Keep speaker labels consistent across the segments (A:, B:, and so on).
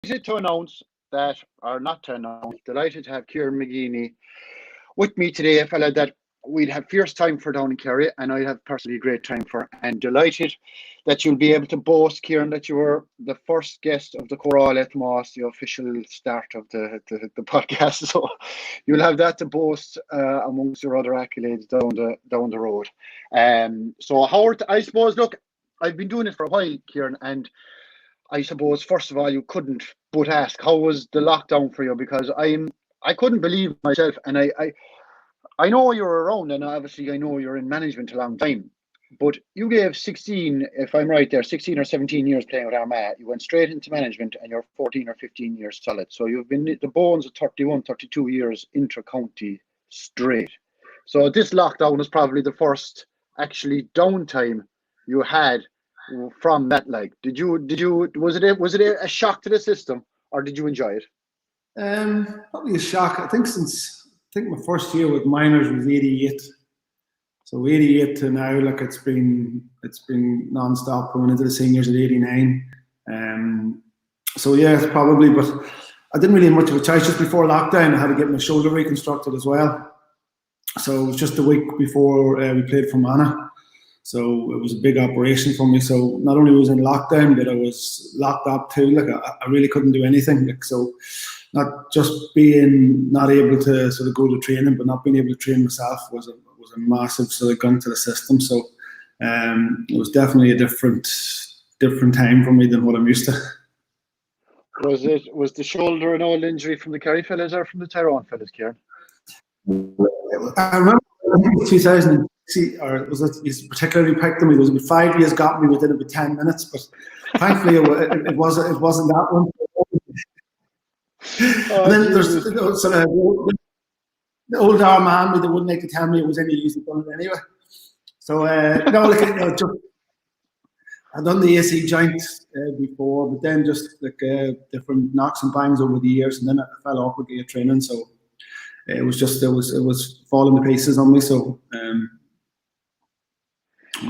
A: delighted to announce that, or not to announce, delighted to have Kieran McGeeney with me today, a fella that we'd have fierce time for down in Kerry, and I'd have personally a great time for. And delighted that you'll be able to boast, Kieran, that you were the first guest of the Comhrá Le Tomás, the official start of the podcast. So you'll have that to boast amongst your other accolades down the road. So Howard, I suppose, look, I've been doing it for a while, Kieran, and I suppose first of all you couldn't but ask, how was the lockdown for you? Because I couldn't believe myself, and I know you're around, and obviously I know you're in management a long time, but you gave 16, if I'm right there, 16 or 17 years playing with Armagh. You went straight into management, and you're 14 or 15 years solid. So you've been the bones of 31, 32 years intra-county straight. So this lockdown was probably the first actually downtime you had from that. Like, was it a shock to the system, or did you enjoy it?
B: Probably a shock. I think my first year with minors was 88. So 88 to now, like it's been non-stop going into the seniors at 89. So yeah, it's probably, but I didn't really have much of a choice. Just before lockdown, I had to get my shoulder reconstructed as well. So it was just a week before we played for Mana. So it was a big operation for me. So not only was I in lockdown, but I was locked up too. Like I really couldn't do anything. Like, so not just being not able to sort of go to training, but not being able to train myself was a massive sort of gun to the system. So it was definitely a different time for me than what I'm used to.
A: Was the shoulder an old injury from the Kerry fellas or from the Tyrone fellas, Kieran?
B: I remember 2000. Or was it? He's particularly picked him. It was about 5 years. Got me within about 10 minutes, but thankfully it wasn't that one. And then there's sort of the old Armagh, they wouldn't like to tell me it was any use of done it anyway. So no, like I'd done the AC joint before, but then just like different knocks and bangs over the years, and then I fell off with gear training. So it was falling to pieces on me. So.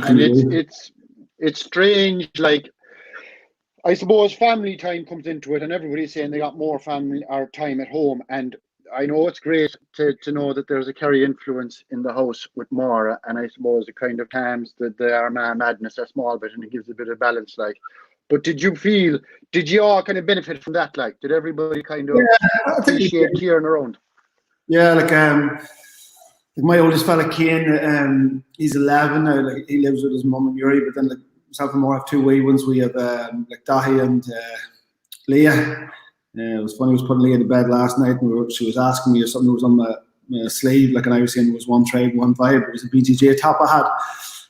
A: And it's strange, like I suppose family time comes into it, and everybody's saying they got more family or time at home, and I know it's great to know that there's a Kerry influence in the house with Mara, and I suppose it kind of calms the Armagh madness a small bit, and it gives a bit of balance, like. But did you all kind of benefit from that? Like, did everybody kind of appreciate Kieran around?
B: Yeah, like my oldest fella, Cian, he's 11 now. Like he lives with his mum and Yuri, but then like myself and more have two wee ones. We have like Dahi and Leah. It was funny. I was putting Leah to bed last night, and she was asking me if something was on my sleeve. Like, and I was saying it was one tribe, one vibe. It was a BTJ top I had,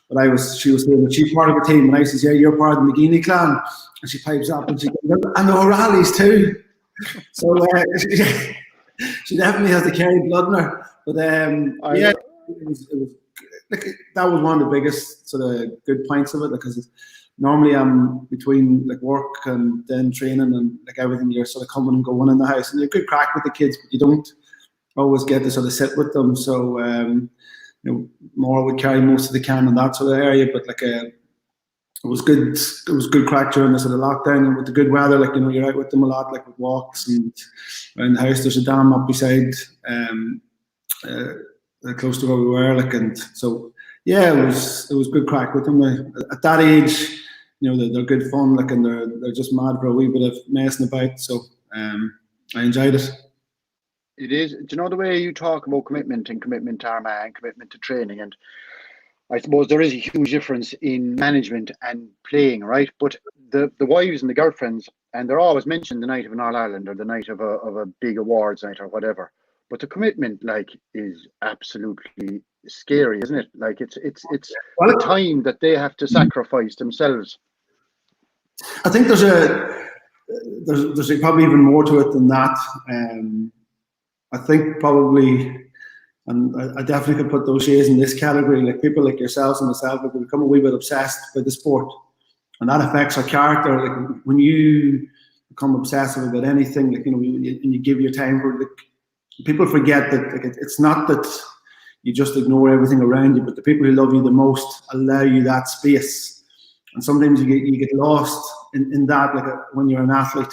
B: but she was saying that she's part of the team, and I says, yeah, you're part of the McGeeney clan, and she pipes up and she goes, and the O'Reillys too. So she definitely has the Kerry blood in her. But yeah, it was like that was one of the biggest sort of good points of it, because normally I'm between like work and then training and like everything, you're sort of coming and going in the house, and you're good crack with the kids, but you don't always get to sort of sit with them. So Maura would carry most of the can in that sort of area, but like it was good. It was good crack during the sort of lockdown, and with the good weather, like you're out with them a lot, like with walks and around the house. There's a dam up beside. Close to where we were, like, and so yeah, it was good crack with them. At that age, they're good fun, like, and they're just mad for a wee bit of messing about. So I enjoyed it.
A: It is. Do you know the way you talk about commitment to Armagh and commitment to training? And I suppose there is a huge difference in management and playing, right? But the wives and the girlfriends, and they're always mentioned the night of an All Ireland or the night of a big awards night or whatever. But the commitment, like, is absolutely scary, isn't it? Like, it's the time that they have to sacrifice themselves.
B: I think there's probably even more to it than that. I think probably, and I definitely could put those shades in this category. Like people like yourselves and myself, like we become a wee bit obsessed by the sport, and that affects our character. Like when you become obsessive about anything, like and you give your time for it. Like, people forget that like, it's not that you just ignore everything around you, but the people who love you the most allow you that space. And sometimes you get lost in that, like when you're an athlete.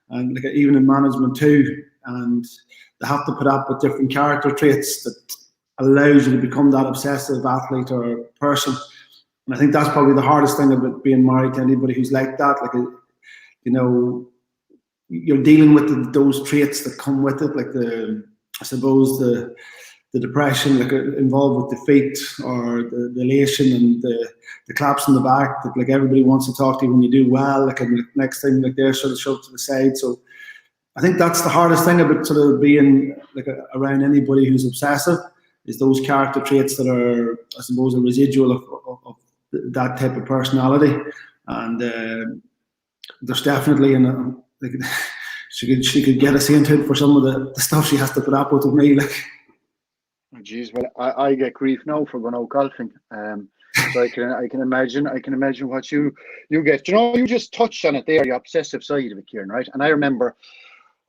B: and like even in management too. And they have to put up with different character traits that allows you to become that obsessive athlete or person. And I think that's probably the hardest thing about being married to anybody who's like that. Like, you know, you're dealing with those traits that come with it, like I suppose the depression, like involved with defeat or the elation and the claps in the back. That like everybody wants to talk to you when you do well. Like, and the next thing, like they're sort of shoved to the side. So I think that's the hardest thing about sort of being like around anybody who's obsessive, is those character traits that are, I suppose, a residual of that type of personality. And there's definitely like she could get us into it for some of the stuff she has to put up with me. Like,
A: geez, well, I get grief now for going out golfing. So I can imagine what you get. You know, you just touched on it there, the obsessive side of it, Kieran, right? And I remember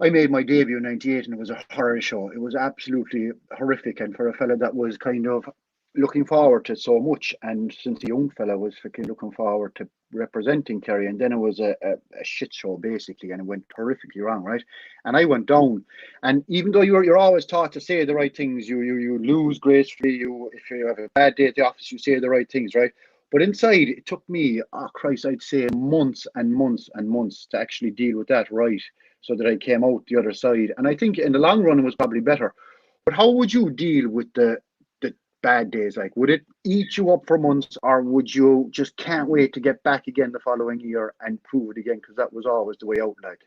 A: I made my debut in '98, and it was a horror show. It was absolutely horrific, and for a fella that was kind of looking forward to it so much, and since a young fella was fucking looking forward to representing Kerry, and then it was a shit show basically, and it went horrifically wrong, right? And I went down, and even though you're always taught to say the right things, you lose gracefully. If you have a bad day at the office, you say the right things, right? But inside, it took me, oh Christ, I'd say months and months and months to actually deal with that, right? So that I came out the other side. And I think in the long run, it was probably better. But how would you deal with the bad days? Like, would it eat you up for months, or would you just can't wait to get back again the following year and prove it again? Because that was always the way out, like.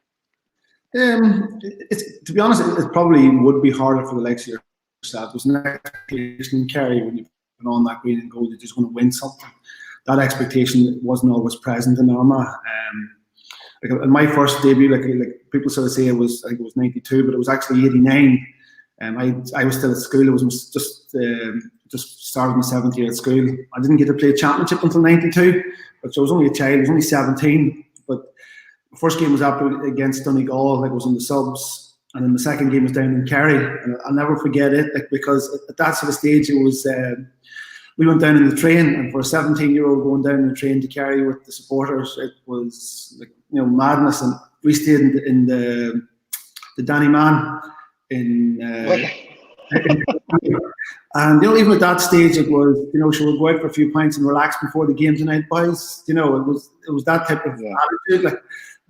B: To be honest, it probably would be harder for the likes of yourself. There's an expectation in Kerry when you've been on that green and gold, you're just going to win something. That expectation wasn't always present in Armagh. Like in my first debut, like people sort of say I think it was 92, but it was actually 89. I was still at school. It was just started my 7th year at school. I didn't get to play a championship until 92, but so I was only a child. I was only 17. But the first game was up against Donegal. Like, it was in the subs, and then the second game was down in Kerry. And I'll never forget it, like, because at that sort of stage, it was we went down in the train, and for a 17-year-old going down in the train to Kerry with the supporters, it was like, you know, madness. And we stayed in the Danny Man in. And you know, even at that stage, it was, you know, she would go out for a few pints and relax before the game tonight, boys. You know, it was that type of attitude. Like,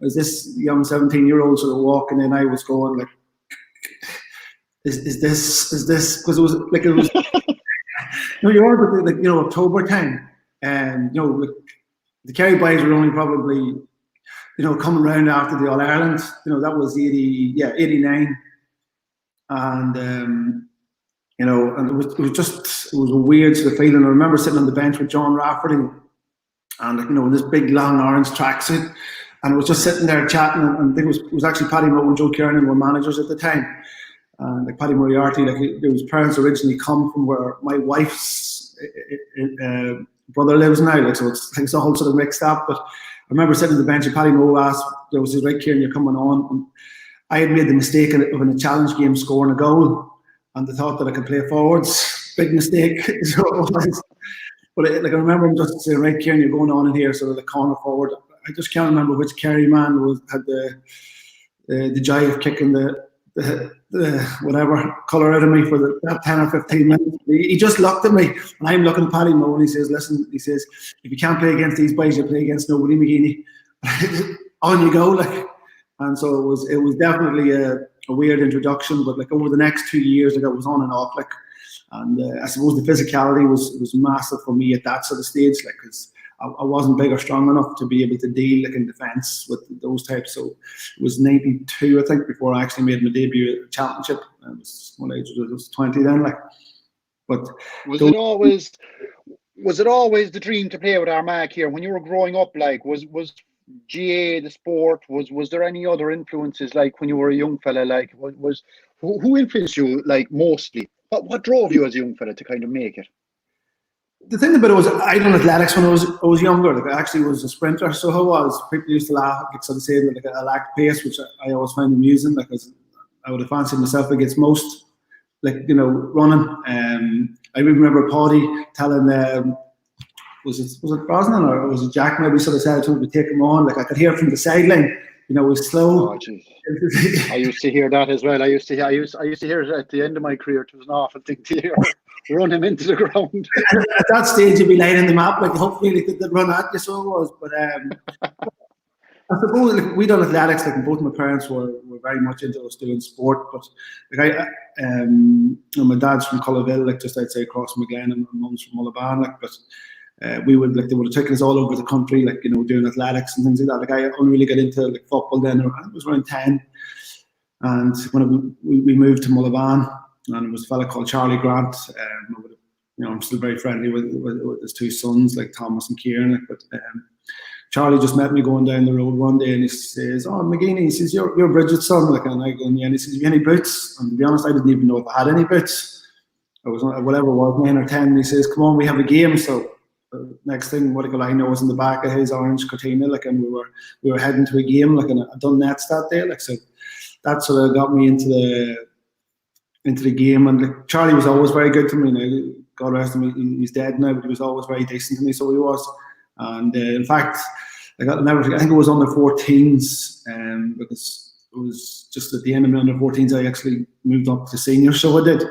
B: as this young 17-year-old sort of walking in, I was going like, is this? Because it was like, it was. You know, you're all like, you know, October time, and you know, like, the Kerry boys were only probably, you know, coming round after the All Ireland. You know, that was 89, and you know, and it was a weird sort of feeling. I remember sitting on the bench with John Rafferty, and like, you know, in this big long orange tracksuit, and I was just sitting there chatting, and I think it was actually Paddy Moe and Joe Kiernan were managers at the time. Like Paddy Moriarty, like his parents originally come from where my wife's brother lives now, like, so it's all sort of mixed up. But I remember sitting on the bench and Paddy Moe asked, there was right, Kieran, you're coming on. And I had made the mistake of in a challenge game scoring a goal, and they thought that I could play forwards. Big mistake. So it was. But like, I remember him just saying, right, Kieran, you're going on in here, sort of the corner forward. I just can't remember which Kerry man had the joy of kicking the whatever colour out of me for that 10 or 15 minutes. He just looked at me, and I'm looking at Paddy Moe, and he says, listen, he says, if you can't play against these boys, you play against nobody, McGeeney. On you go, like. And so it was definitely a weird introduction, but like over the next 2 years, like, I was on and off, like, and I suppose the physicality was massive for me at that sort of stage, like, because I wasn't big or strong enough to be able to deal, like, in defence with those types. So it was 92, I think, before I actually made my debut at the championship. I was, what age was it? I was 20 then, like. But
A: was it always the dream to play with Armagh here when you were growing up? Like, was GA the sport? Was there any other influences, like, when you were a young fella? Like, who influenced you, like, mostly? What drove you as a young fella to kind of make it?
B: The thing about it was I done athletics when I was younger. Like, I actually was a sprinter, so I was. People used to laugh, like, sort of say that, like, I lacked pace, which I always find amusing, because I would have fancied myself against most, like, you know, running. I remember Paddy telling, was it Brosnan or was it Jack? Maybe sort of said to him to take him on. Like, I could hear from the sideline it was slow.
A: Oh, geez. I used to hear that as well. I used to hear it at the end of my career. It was an awful thing to hear. Run him into the ground.
B: At that stage, you'd be laying in the map, like hopefully they could run at you, so it was. But I suppose we done athletics. Like both my parents were very much into us doing sport. But like my dad's from Cullaville, like just outside Crossmaglen, and my mum's from Mullaban. Like, but we would they would have taken us all over the country, like doing athletics and things like that. Like I only really got into like football then. I was around 10, and when we moved to Mullaban. And it was a fella called Charlie Grant. I'm still very friendly with his two sons, like Thomas and Kieran. Like, but Charlie just met me going down the road one day, and he says, "Oh, McGeeney," he says, "You're Bridget's son." Like, and I go, "Yeah." And he says, "Have you any boots?" And to be honest, I didn't even know if I had any boots. I was whatever it was, 9 or 10. And he says, "Come on, we have a game." So next thing, what I know was in the back of his orange Cortina, like, and we were heading to a game, like, and I'd done nets that day, like, so that sort of got me into the game. And like, Charlie was always very good to me. Now, God rest him, he's dead now, but he was always very decent to me. So he was. And in fact, I think it was under 14s, because it was just at the end of my under 14s I actually moved up to senior. So I did.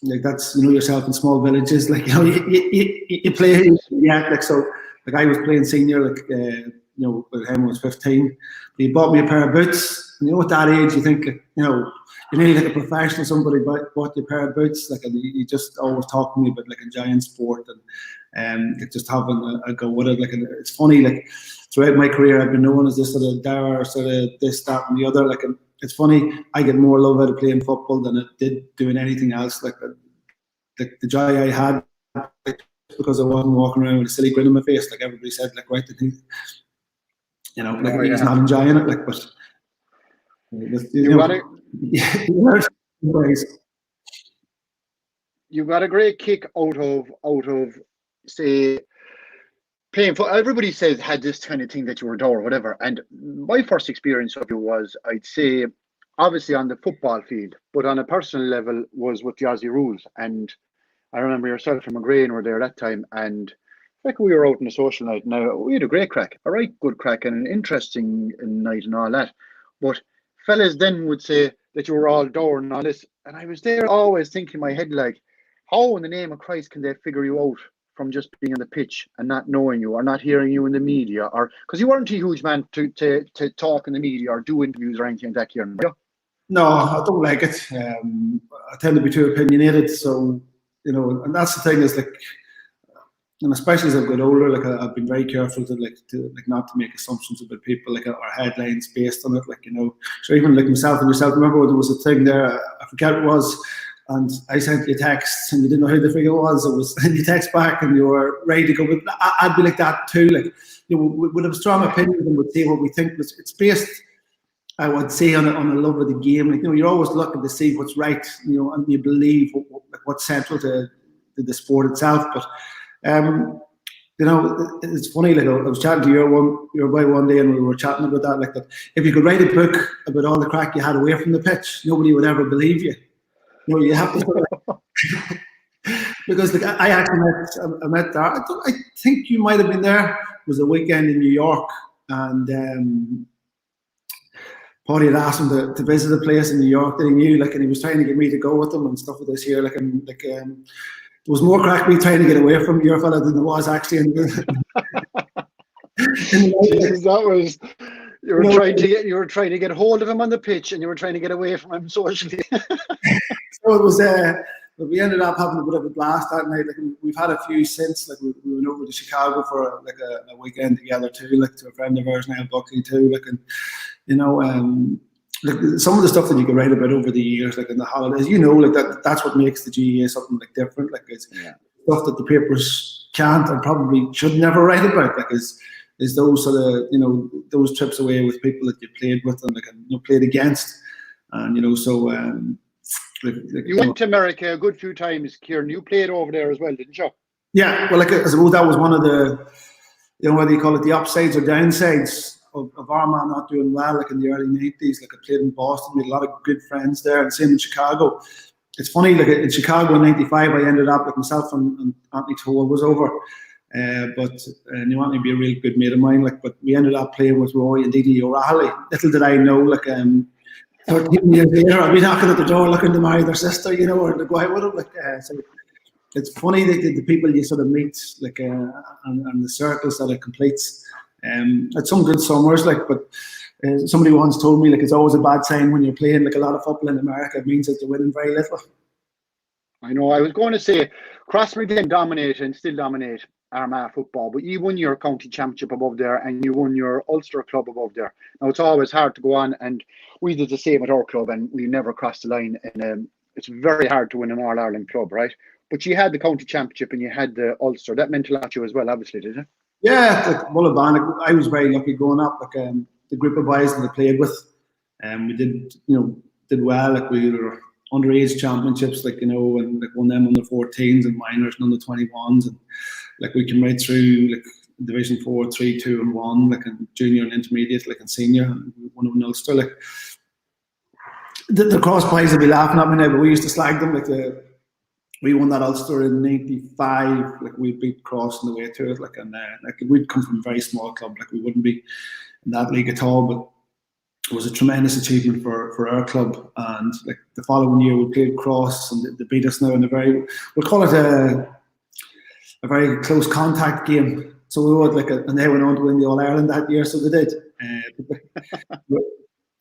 B: Like that's yourself in small villages. Like you play like so. Like I was playing senior. Like with him I was 15. He bought me a pair of boots. And at that age you think you're nearly like a professional. Somebody bought you a pair of boots. Like, and you just always talk to me about like enjoying sport and like just having a go with it. Like, and it's funny, like throughout my career I've been known as this sort of dour, sort of this, that, and the other. Like, and it's funny, I get more love out of playing football than I did doing anything else. Like the joy I had, because I wasn't walking around with a silly grin on my face. Like everybody said, like, right, he's not enjoying it. Like, but
A: you got a great kick out of say playing football. Everybody says had this kind of thing that you were dour or whatever. And my first experience of you was, I'd say, obviously on the football field, but on a personal level was with the Aussie Rules. And I remember yourself and McGrain were there that time, and like we were out on a social night. Now we had a great crack, a right good crack, and an interesting night and all that. But fellas then would say that you were all dour and all this, and I was there always thinking in my head, like, how in the name of Christ can they figure you out from just being on the pitch and not knowing you or not hearing you in the media, or because you weren't a huge man to talk in the media or do interviews or anything like that, Kieran?
B: No, I don't like it. I tend to be too opinionated, so and that's the thing is like. And especially as I've got older, like I've been very careful to not to make assumptions about people, like, or headlines based on it, like, So even like myself and yourself, remember there was a thing there, I forget what it was, and I sent you a text and you didn't know who the figure was. It was, and you text back and you were ready to go. But I'd be like that too. Like, we'd have strong opinions and would say what we think. It's based, I would say, on a love of the game. Like, you're always looking to see what's right, and you believe what's central to the sport itself. But it's funny, like I was chatting to your boy one day and we were chatting about that, like that if you could write a book about all the crack you had away from the pitch, nobody would ever believe you. You have to because like I actually met there. I think you might have been there. It was a weekend in New York, and Paddy had asked him to visit a place in New York that he knew, like, and he was trying to get me to go with him and stuff with this here, there was more crack me trying to get away from your fella than there was actually in the
A: Jesus, that was you were trying to get hold of him on the pitch and you were trying to get away from him socially.
B: So it was we ended up having a bit of a blast that night. Like, we've had a few since. Like, we went over to Chicago for a weekend together too, like to a friend of ours, Niall Buckley too. Like, and like some of the stuff that you can write about over the years, like in the holidays, like that's what makes the GAA something like different. Like, it's stuff that the papers can't and probably should never write about. Like, is those sort of those trips away with people that you played with and played against, and so.
A: You went to America a good few times, Kieran. You played over there as well, didn't you?
B: Yeah, well, like I suppose that was one of the, whether you call it the upsides or downsides of Armagh not doing well, like in the early 90s. Like, I played in Boston, we had a lot of good friends there, and same in Chicago. It's funny, like in Chicago in '95, I ended up, like myself and Anthony Toole was over. but he wanted to be a real good mate of mine. Like, but we ended up playing with Roy and Didi O'Reilly. Little did I know, like 13 years later, I'll be knocking at the door looking to marry their sister, you know, or to go out with them. Like, so it's funny that the people you sort of meet, like, and the circles that it completes. It's some good summers, like, but somebody once told me, like, it's always a bad sign when you're playing like a lot of football in America. It means that you're winning very little.
A: I know. I was going to say, Crossmaglen dominate and still dominate Armagh football, but you won your county championship above there, and you won your Ulster club above there. Now it's always hard to go on, and we did the same at our club, and we never crossed the line. And it's very hard to win an All Ireland club, right? But you had the county championship and you had the Ulster. That meant a lot to you as well, obviously, did it?
B: Yeah, like Mullaban, I was very lucky growing up. Like the group of boys that I played with, we did well. Like we were underage championships, like, you know, and like won them under 14s and minors and under 21s, and like we came right through like Division 4, 3, 2, and 1, like in junior and intermediate, like in senior, and we won in Ulster. Like the cross boys will be laughing at me now, but we used to slag them. Like we won that Ulster in '95. Like we beat Cross on the way to it. Like, and like we'd come from a very small club. Like we wouldn't be in that league at all, but it was a tremendous achievement for our club. And like the following year, we played Cross, and they beat us now in we'll call it a very close contact game. So we would and they went on to win the All Ireland that year. So they did.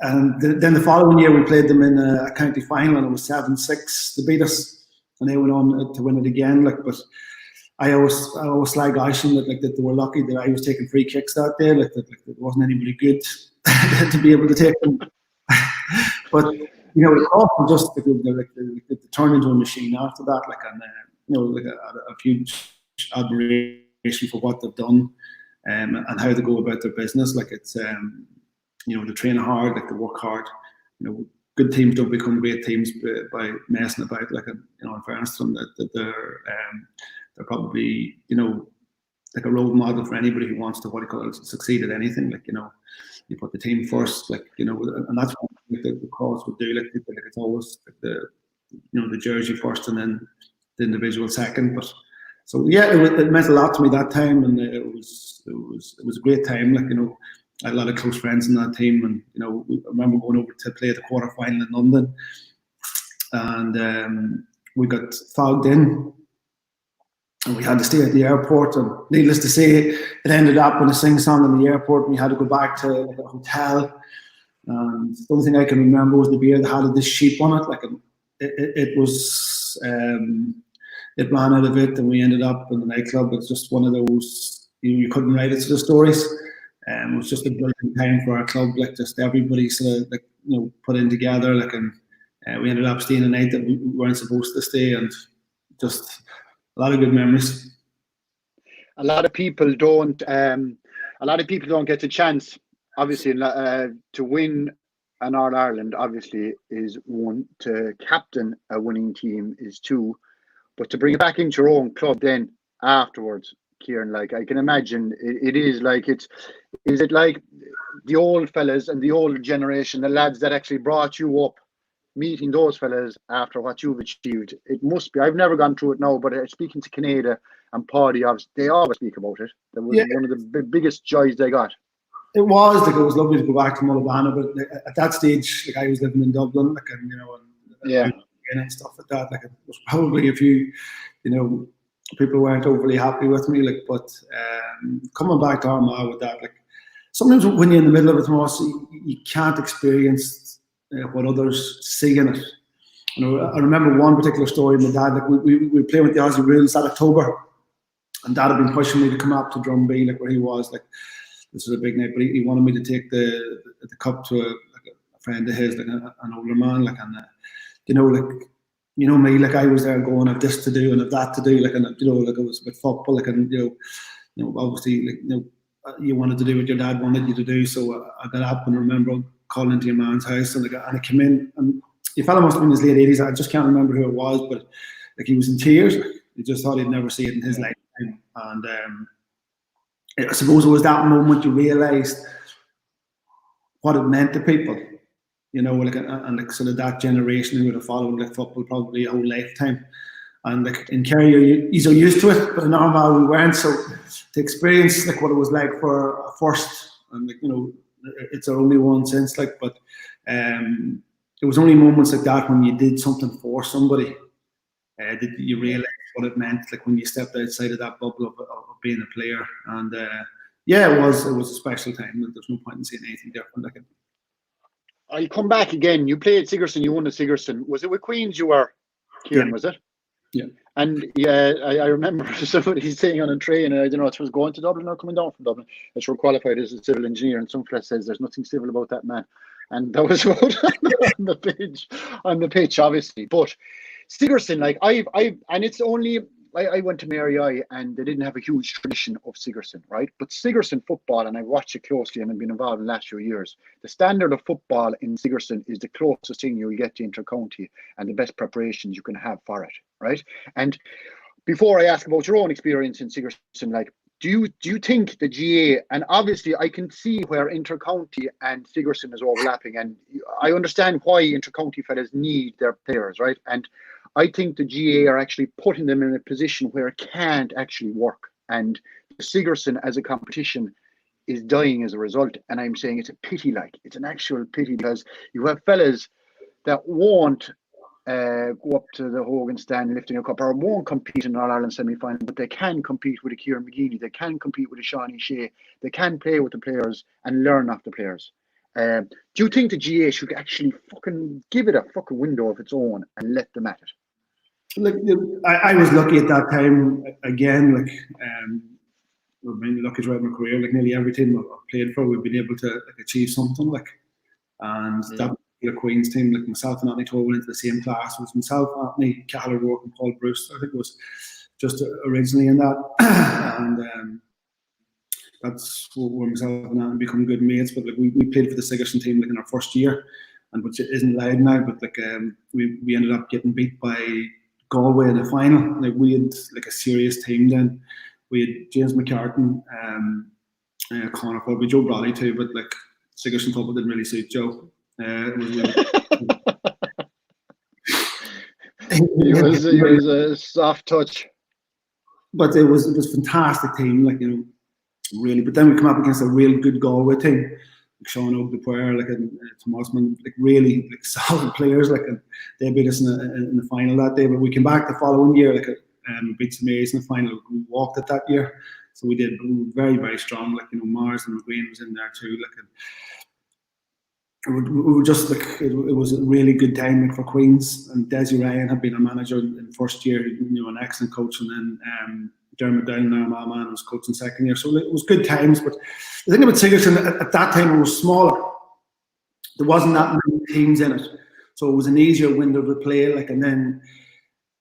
B: And then the following year, we played them in a county final, and it was 7-6. They beat us, and they went on to win it again. Like, but I always slag Aishan that they were lucky that I was taking free kicks that day. Like that there wasn't anybody good to be able to take them. But you know, it often just they turned into a machine after that. Like, and you know, like a huge admiration for what they've done, and how they go about their business. Like it's you know, they train hard, like they work hard. You know, good teams don't become great teams by messing about. Like, you know, in fairness to them, that they're probably, you know, like a role model for anybody who wants to succeed at anything. Like, you know, you put the team first. Like, you know, and that's what the cause would do. Like it's always like the jersey first and then the individual second. But so yeah, it meant a lot to me that time, and it was a great time. Like, you know, I had a lot of close friends in that team, and you know, I remember going over to play the quarter final in London, and we got fogged in, and we had to stay at the airport. And needless to say, it ended up in a sing-song in the airport, and we had to go back to like a hotel. And the only thing I can remember was the beer that had this sheep on it. Like it was, it ran out of it, and we ended up in the nightclub. It's just one of those you couldn't write it to the stories. It was just a brilliant time for our club. Like just everybody sort of like, you know, put in together. Like, and we ended up staying a night that we weren't supposed to stay, and just a lot of good memories.
A: A lot of people don't get the chance. Obviously, to win an All Ireland, obviously, is one. To captain a winning team is two, but to bring it back into your own club then afterwards, Kieran, like I can imagine, it is like is it like the old fellas and the old generation, the lads that actually brought you up, meeting those fellas after what you've achieved? It must be. I've never gone through it now, but speaking to Canada and Paddy, they always speak about it. That was one of the biggest joys they got.
B: It was like, it was lovely to go back to Mullaban, but at that stage, like I was living in Dublin, like, and you know, and stuff like that. Like it was probably a few, you know, people weren't overly happy with me. Like, but coming back to Armagh with that, like sometimes when you're in the middle of it, Tomás, you can't experience what others see in it. You know, I remember one particular story. My dad, like we were playing with the Aussie Rules that October, and Dad had been pushing me to come up to Drumby, like where he was. Like this was a big night, but he wanted me to take the cup to a friend of his, like an older man, like, and you know, like, you know me, like I was there going, I've this to do and I've that to do, like, and you know, like it was with football, like, and you know, obviously, like, you know, you wanted to do what your dad wanted you to do. So I got up and I remember calling into your man's house, and I came in, and the fella must have been in his late 80s. I just can't remember who it was, but like he was in tears. He just thought he'd never see it in his lifetime. And I suppose it was that moment you realised what it meant to people, you know, like, and like sort of that generation who would have followed like football probably a whole lifetime. And like in Kerry, you're so used to it, but in Armagh we weren't. So to experience like what it was like for a first, and like, you know, it's our only one since, like, but it was only moments like that when you did something for somebody that you realised what it meant, like when you stepped outside of that bubble of being a player. And yeah, it was a special time. There's no point in saying anything different. Like,
A: I'll come back again. You played Sigerson, you won at Sigerson. Was it with Queens you were, Kieran,
B: yeah.
A: was it?
B: Yeah.
A: And yeah, I remember somebody saying on a train, I don't know if it was going to Dublin or coming down from Dublin, that you were qualified as a civil engineer, and some fella says there's nothing civil about that man. And that was about on the pitch, obviously. But Sigerson, like and it's only, I went to Mary I, and they didn't have a huge tradition of Sigerson, right? But Sigerson football, and I've watched it closely and I've been involved in the last few years, the standard of football in Sigerson is the closest thing you'll get to inter-county and the best preparations you can have for it, right? And before I ask about your own experience in Sigerson, like, do you think the GAA, and obviously I can see where inter-county and Sigerson is overlapping, and I understand why inter-county fellas need their players, right? And I think the GAA are actually putting them in a position where it can't actually work. And Sigerson as a competition is dying as a result. And I'm saying it's a pity, like, it's an actual pity, because you have fellas that won't go up to the Hogan stand lifting a cup, or won't compete in an All-Ireland semi-final, but they can compete with a Kieran McGeeney, they can compete with a Sean O'Shea, they can play with the players and learn off the players. Do you think the GAA should actually fucking give it a fucking window of its own and let them at it?
B: Like, I was lucky at that time. Again, like, I'm lucky throughout my career. Like, nearly every team I've played for, we've been able to like achieve something. Like, and that Queen's team, like myself and Anthony Toll went into the same class. It was myself, Anthony, Cahal O'Rourke, and Paul Bruce. I think it was just originally in that, and that's where myself and Anthony become good mates. But like, we played for the Sigerson team like in our first year, and which isn't allowed now. But like, we ended up getting beat by Galway in the final. Like, we had like a serious team then. We had James McCartan, Conor Ford, Joe Bradley too, but like Sigerson football didn't really suit Joe. It
A: was a soft touch,
B: but it was a fantastic team, like, you know, really. But then we come up against a real good Galway team, like Sean O'Sé, like, and Tomás Ó'Sé, like really like solid players, like, and they beat us in the final that day. But we came back the following year, like, beat St Mary's in the final. We walked it that year, so we did. We were very, very strong. Like, you know, Mars and McGueen was in there too. Like, and we were just like, it was a really good time, like, for Queens. And Desi Ryan had been a manager in the first year, you know, an excellent coach, and then Dermot Down, our man, was coaching second year. So it was good times. But the thing about Sigerson at that time, it was smaller. There wasn't that many teams in it, so it was an easier window to play. Like, and then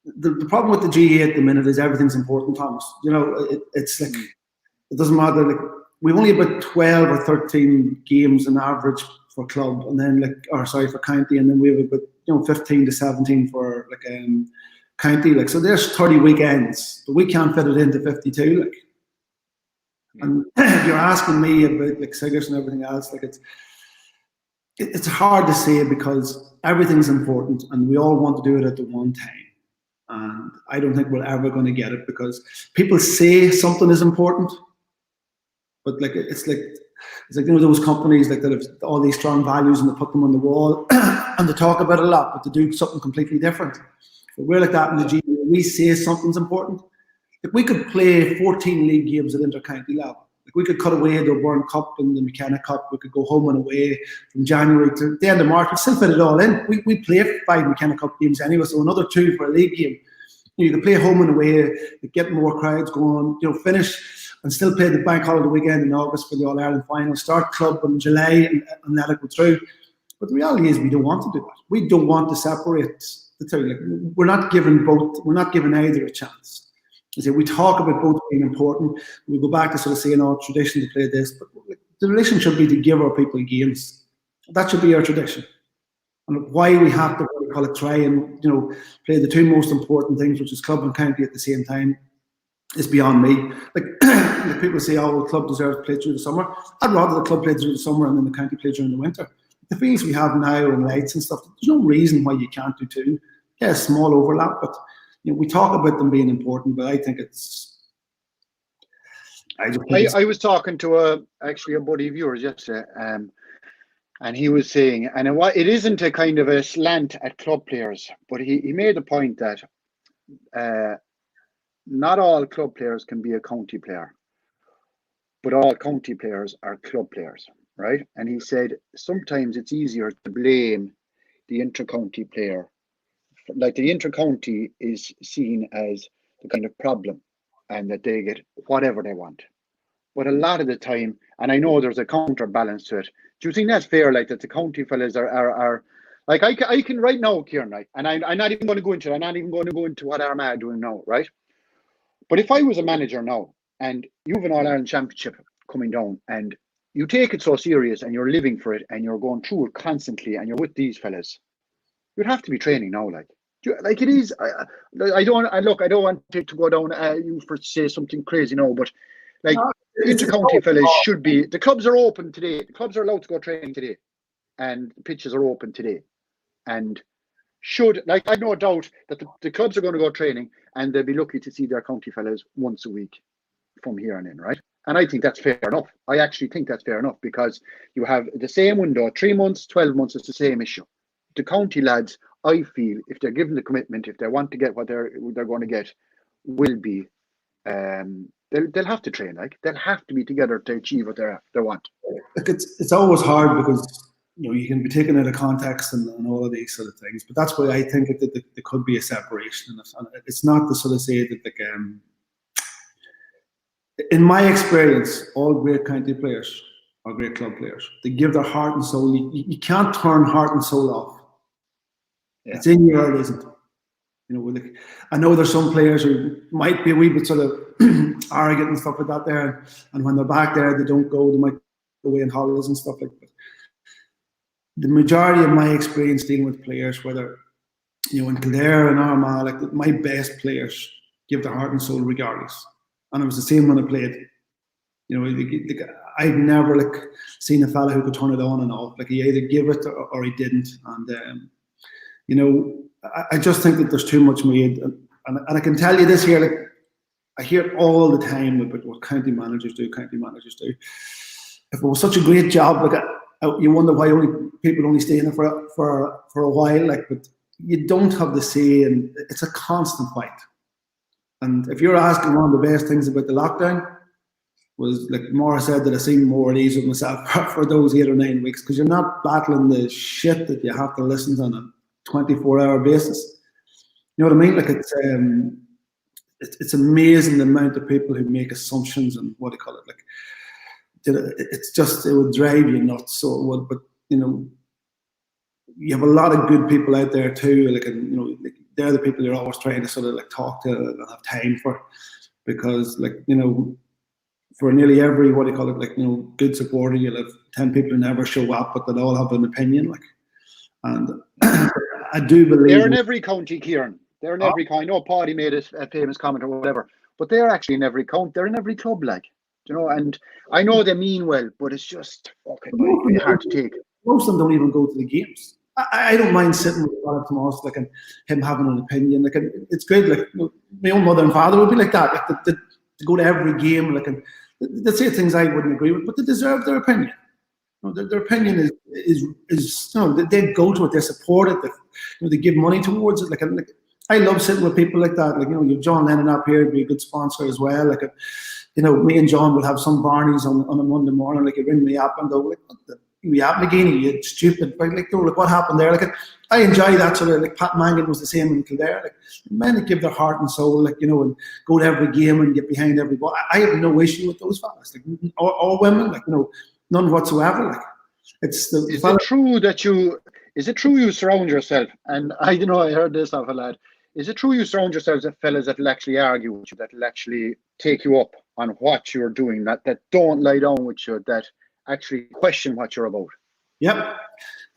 B: the problem with the GAA at the minute is everything's important, Thomas. You know, it's like, it doesn't matter. Like, we've only about 12 or 13 games on average for club, and then for county, and then we have about, you know, 15 to 17 for like county. Like, so there's 30 weekends, but we can't fit it into 52. Like, and if you're asking me about like Sigerson and everything else, like, it's hard to say, because everything's important, and we all want to do it at the one time. And I don't think we're ever going to get it, because people say something is important, but like, it's like, you know, those companies like that have all these strong values and they put them on the wall and they talk about it a lot, but they do something completely different. But we're like that in the GAA. We say something's important. Like, we could play 14 league games at inter-county level. Like, we could cut away the Burn Cup and the McKenna Cup. We could go home and away from January to the end of March. We still fit it all in. We play 5 McKenna Cup games anyway, so another 2 for a league game. You can play home and away, get more crowds going, you know, finish and still play the bank holiday weekend in August for the All-Ireland final, start club in July and let it go through. But the reality is, we don't want to do that. We don't want to separate the two. Like, we're not giving either a chance. We talk about both being important. We go back to sort of saying, oh, tradition to play this, but the tradition should be to give our people games. That should be our tradition. And why we have to, what we call it, try and, you know, play the 2 most important things, which is club and county at the same time, is beyond me. Like, people say, oh, well, the club deserves to play through the summer. I'd rather the club play through the summer and then the county play during the winter. The fields we have now and lights and stuff, there's no reason why you can't do 2. Yeah, a small overlap, but we talk about them being important, but I think
A: I was talking to actually a buddy of yours yesterday, and he was saying, and it isn't a kind of a slant at club players, but he made the point that not all club players can be a county player, but all county players are club players, right? And he said sometimes it's easier to blame the inter-county player. Like the inter-county is seen as the kind of problem and that they get whatever they want. But a lot of the time, and I know there's a counterbalance to it, do you think that's fair? Like that the county fellas are like, I can right now, Kieran, right? And I'm not even going to go into it. I'm not even going to go into what Armagh are doing now, right? But if I was a manager now and you have an All-Ireland Championship coming down and you take it so serious and you're living for it and you're going through it constantly and you're with these fellas, you'd have to be training now, like it is. I don't want to go down you for say something crazy now, but like inter-county fellas should be. The clubs are open today. The clubs are allowed to go training today, and the pitches are open today, and I've no doubt that the clubs are going to go training and they'll be lucky to see their county fellas once a week from here on in, right? And I think that's fair enough. I actually think that's fair enough because you have the same window, 3 months, 12 months, it's the same issue. The county lads, I feel, if they're given the commitment, if they want to get what they're going to get, will be, they'll have to train, like they'll have to be together to achieve what they want.
B: Like it's always hard because you can be taken out of context and all of these sort of things. But that's why I think that there could be a separation. And it's not to sort of say that in my experience, all great county players are great club players. They give their heart and soul. You can't turn heart and soul off. Yeah. It's in you or it isn't. I know there's some players who might be a wee bit sort of arrogant and stuff like that there, and when they're back there, they don't go. They might go away on holidays and stuff like that. The majority of my experience dealing with players, whether in Kildare and Armagh, like my best players give their heart and soul regardless. And it was the same when I played. I've never seen a fella who could turn it on and off. Like he either gave it or he didn't. And I just think that there's too much made. And I can tell you this here, I hear it all the time about what county managers do. If it was such a great job, you wonder why people only stay in it for a while. But you don't have the say, and it's a constant fight. And if you're asking, one of the best things about the lockdown was, like Maura said, that I seen more at ease with myself for those 8 or 9 weeks, because you're not battling the shit that you have to listen to on a 24-hour basis. You know what I mean? Like it's amazing the amount of people who make assumptions and what do you call it? Like it's just, it would drive you nuts. So it would, but you have a lot of good people out there too. They're the people you're always trying to sort of talk to and have time for, because for nearly every good supporter, you'll have 10 people who never show up, but they all have an opinion. And I do believe
A: they're in every county, Kieran. They're in every county. I know Paddy made a famous comment or whatever, but they're actually in every county. They're in every club, and I know they mean well, but it's just fucking hard to take.
B: Most of them don't even go to the games. I don't mind sitting with Tomás, and him having an opinion. It's great. My own mother and father would be like that, to go to every game. And they say things I wouldn't agree with, but they deserve their opinion. Their opinion is they go to it, they support it, they give money towards it. I love sitting with people like that. You've John Lennon up here, be a good sponsor as well. Me and John would have some Barneys on a Monday morning. He'd ring me up and go, "You McGeeney, you stupid!" What happened there? I enjoy that sort of. Pat Mangan was the same in Kildare. Men that give their heart and soul, and go to every game and get behind every ball. I have no issue with those fellas, or women, none whatsoever. Is it true you surround yourself? And I don't know. I heard this off a lad. Is it true you surround yourselves with fellas that will actually argue with you, that will actually take you up on what you're doing, that don't lie down with you, that actually question what you're about? Yep.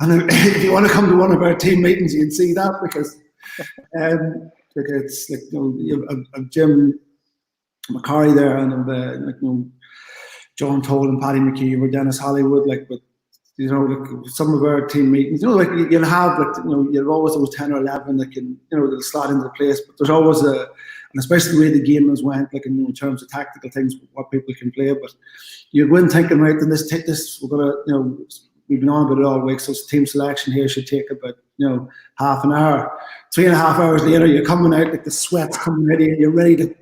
B: And if you want to come to one of our team meetings, you can see that, because it's you have Jim McCarry there, and John Toll and Paddy McKee or Dennis Hollywood, but you know, like some of our team meetings, you know, like you'll have, like, you know, you'll always those 10 or 11 that can, you know, they'll slot into the place, but there's always and especially the way the game has went, like in terms of tactical things, what people can play, but you go in thinking, right, then this, we're going to, you know, we've been on about it all week, so team selection here should take about, you know, half an hour. 3.5 hours later, you're coming out, like the sweat's coming out of you, you're ready to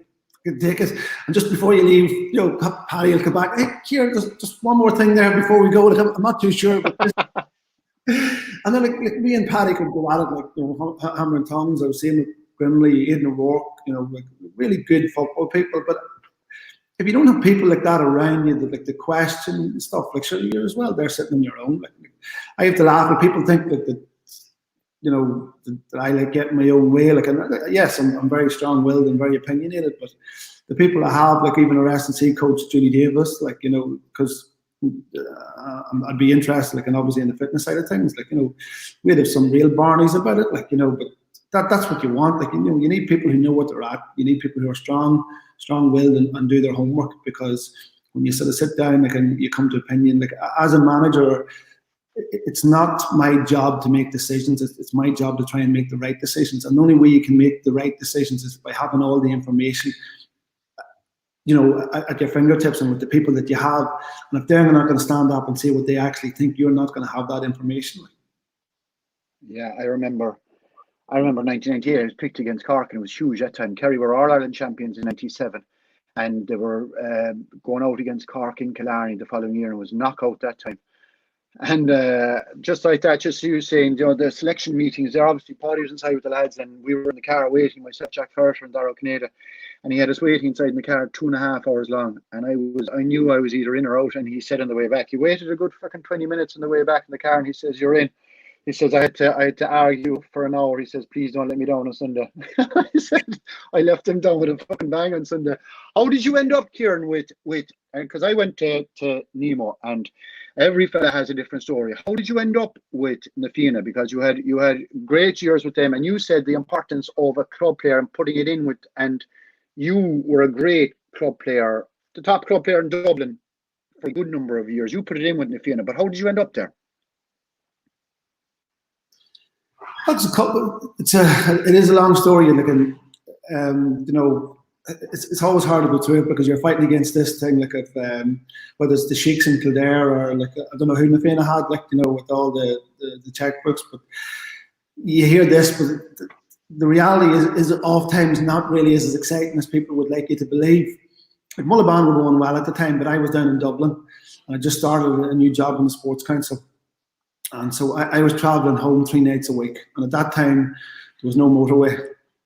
B: take it. And just before you leave, you know, Paddy will come back, hey, Kieran, just one more thing there before we go. Like, I'm not too sure about this. And then like me and Paddy could go at it, like, you know, hammer and tongs. I was seeing with Grimley, Aidan O'Rourke, you know, like really good football people. But if you don't have people like that around you, that like the question and stuff, like sure, you're as well, they're sitting on your own. Like, I have to laugh when people think that you know, that I like getting my own way. Like, and yes, I'm very strong-willed and very opinionated, but the people I have, like even our S&C coach, Julie Davis, like, you know, because I'd be interested, like, and obviously in the fitness side of things, like, you know, we'd have some real barneys about it, like, you know, but that's what you want. Like, you know, you need people who know what they're at. You need people who are strong-willed and do their homework, because when you sort of sit down, like, and you come to opinion, like as a manager, it's not my job to make decisions. It's my job to try and make the right decisions. And the only way you can make the right decisions is by having all the information, you know, at your fingertips and with the people that you have. And if they're not going to stand up and say what they actually think, you're not going to have that information.
A: Yeah, I remember 1998, I was picked against Cork, and it was huge that time. Kerry were All-Ireland champions in 97. And they were going out against Cork in Killarney the following year, and it was knockout that time. And just like that, just you saying, you know, the selection meetings, they're obviously Paddy was inside with the lads, and we were in the car waiting, myself, Jack Ferter and Darragh Canada, and he had us waiting inside in the car 2.5 hours long, and I knew I was either in or out, and he said on the way back, he waited a good fucking 20 minutes on the way back in the car, and he says, you're in. He says, I had to argue for an hour. He says, please don't let me down on Sunday. I said, I left him down with a fucking bang on Sunday. How did you end up, Kieran, with because I went to Nemo, and every fella has a different story. How did you end up with Na Fianna? Because you had great years with them, and you said the importance of a club player and putting it in with, and you were a great club player, the top club player in Dublin for a good number of years. You put it in with Na Fianna, but how did you end up there?
B: It is a long story, like, you know, it's always hard to go through it because you're fighting against this thing, like if whether it's the Sheiks in Kildare or like I don't know who Na Fianna had, like, you know, with all the checkbooks, but you hear this, but the reality is oftentimes not really as exciting as people would like you to believe. Like Mullaban were going well at the time, but I was down in Dublin and I just started a new job in the Sports Council. And so I was travelling home 3 nights a week. And at that time, there was no motorway.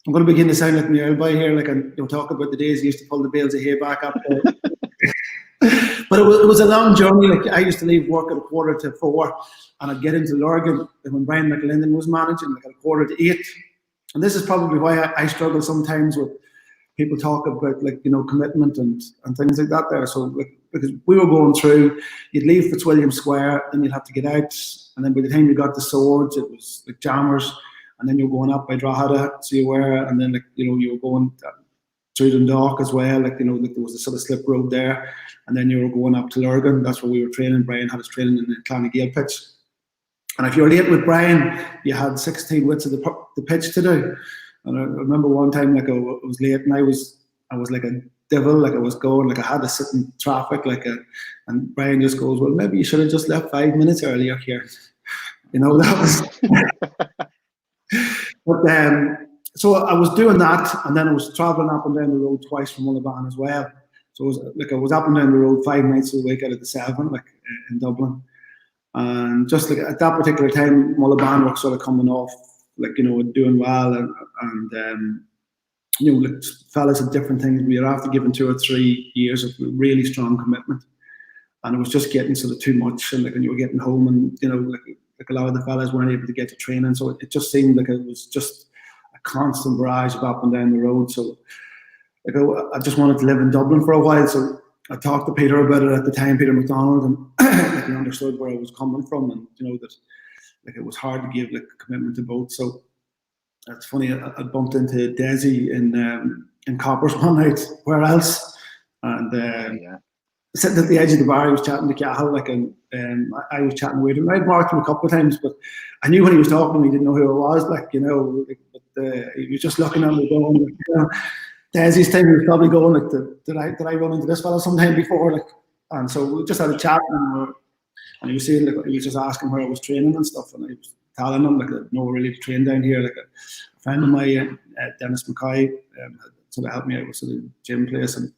B: I'm going to begin to sound like my old boy here, like, and you'll talk about the days I used to pull the bales of hay back up there. But it was a long journey. Like, I used to leave work at 4:45, and I'd get into Lurgan when Brian McLinden was managing, like at 7:45. And this is probably why I struggle sometimes with people talk about, like, you know, commitment and things like that there. So, like, because we were going through, you'd leave Fitzwilliam Square, then you'd have to get out, and then by the time you got to Swords, it was like jammers, and then you were going up by Drogheda, so you were, and then, like, you know, you were going through Dundalk as well, like, you know, like there was a sort of slip road there, and then you were going up to Lurgan. That's where we were training. Brian had us training in the Clonagale pitch, and if you were late with Brian, you had 16 widths of the pitch to do. And I remember one time, like, I was late, and I was like a devil, like I was going, like I had to sit in traffic, like and Brian just goes, well, maybe you should have just left 5 minutes earlier here. You know, that was. But so I was doing that, and then I was travelling up and down the road twice from Mullaban as well. So it was, like, I was up and down the road 5 nights a week out of the 7, like in Dublin. And just like at that particular time, Mullaban were sort of coming off, like, you know, doing well, and you know, like, fellas had different things. We were after giving 2 or 3 years of really strong commitment, and it was just getting sort of too much. And like when you were getting home, and, you know, like a lot of the fellas weren't able to get to training, so it just seemed like it was just a constant barrage of up and down the road. So like I just wanted to live in Dublin for a while. So I talked to Peter about it at the time, Peter McDonald, and like, he understood where I was coming from, and, you know, that like it was hard to give, like, commitment to both. So it's funny, I bumped into Desi in Coppers one night. Where else? And sitting at the edge of the bar, he was chatting to Cahill, like, and I was chatting with him. I'd marked him a couple of times, but I knew when he was talking to me, he didn't know who I was, like, you know, but he was just looking at me going, like, you know, Desi's time, he was probably going, like, did I run into this fella sometime before, like, and so we just had a chat, and he was saying, like, he was just asking where I was training and stuff, and I was telling him, like, no, really train down here, like, a friend of mine, Dennis McKay, sort of helped me out with sort of gym place and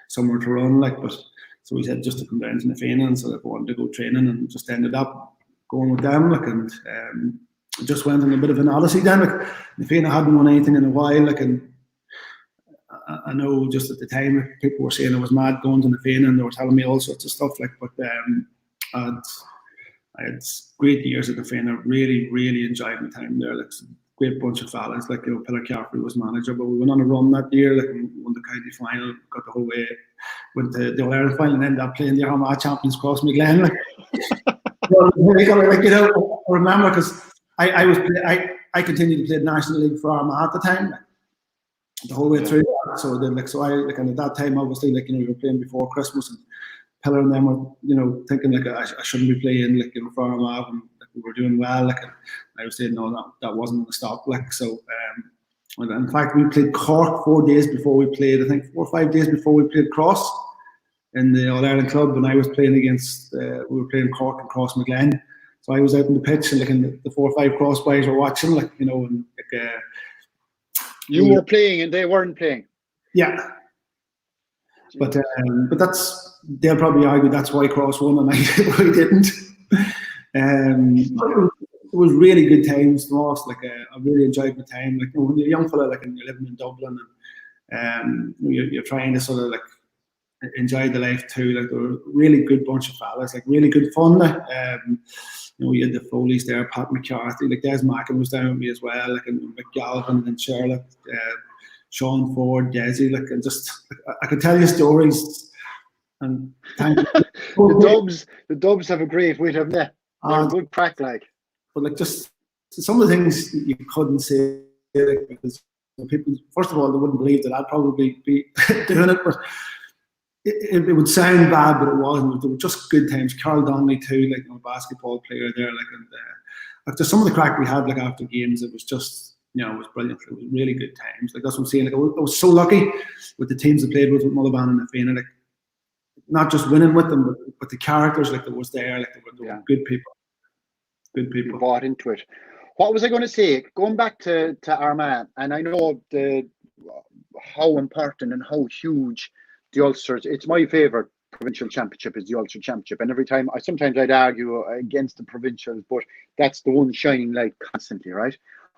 B: somewhere to run, like, but so he said just to come down to Nafina, and so I wanted to go training, and just ended up going with them, like, and just went on a bit of an odyssey then, like, Nafina hadn't won anything in a while, like, and I know just at the time, like, people were saying I was mad going to Nafina, and they were telling me all sorts of stuff, like, but I had great years at Nafina, really, really enjoyed my time there, like, great bunch of fellas, like, you know, Pillar Caffrey was manager, but we went on a run that year, like, we won the county final, got the whole way, went to the All-Ireland final, and ended up playing the Armagh champions across McGlen, like. Well, like, you know, I remember, because I continued to play the National League for Armagh at the time, like, the whole way through. So then, like, and at that time, obviously, like, you know, we were playing before Christmas, and Pillar and them were, you know, thinking, like, I shouldn't be playing, like, you know, for Armagh, and, like, we were doing well, like, and I was saying, no, that wasn't going to stop, like, so, in fact, we played Cork 4 days before we played, I think 4 or 5 days before we played Cross in the All-Ireland club, and I was playing against, we were playing Cork and Cross McGlen, so I was out on the pitch, and, like, and the 4 or 5 Cross boys were watching, like, you know, and, like,
A: you were playing and they weren't playing.
B: Yeah. But they'll probably argue that's why Cross won and I didn't. It was really good times, Ross. Like, I really enjoyed my time. Like, you know, when you're a young fella, like, and you're living in Dublin, and you're trying to sort of, like, enjoy the life too. Like, they were a really good bunch of fellas, like, really good fun. Like, you know, we had the Foleys there, Pat McCarthy, like, Des Mackin was down with me as well, like, and McGalvin and Charlotte, Sean Ford, Desi, like, and just, I could tell you stories. And thank you.
A: the Dubs have a great wit, haven't they? They're a good crack, like.
B: But, like, just some of the things you couldn't say, like, because people, first of all, they wouldn't believe that I'd probably be doing it, but it would sound bad, but it wasn't. They were just good times. Carl Donnelly too, like, you know, a basketball player there, like, and like, just some of the crack we had, like, after games, it was just, you know, it was brilliant. It was really good times. Like, that's what I'm saying. Like, I was so lucky with the teams I played with Mullivan and Nafina, like, not just winning with them, but the characters, like, that was there, like, they were good people. Good people.
A: You bought into it. What was I going to say? Going back to Armagh, and I know how important and how huge the Ulsters. It's my favourite provincial championship is the Ulster Championship, and every time sometimes I'd argue against the provincials, but that's the one shining light constantly, right?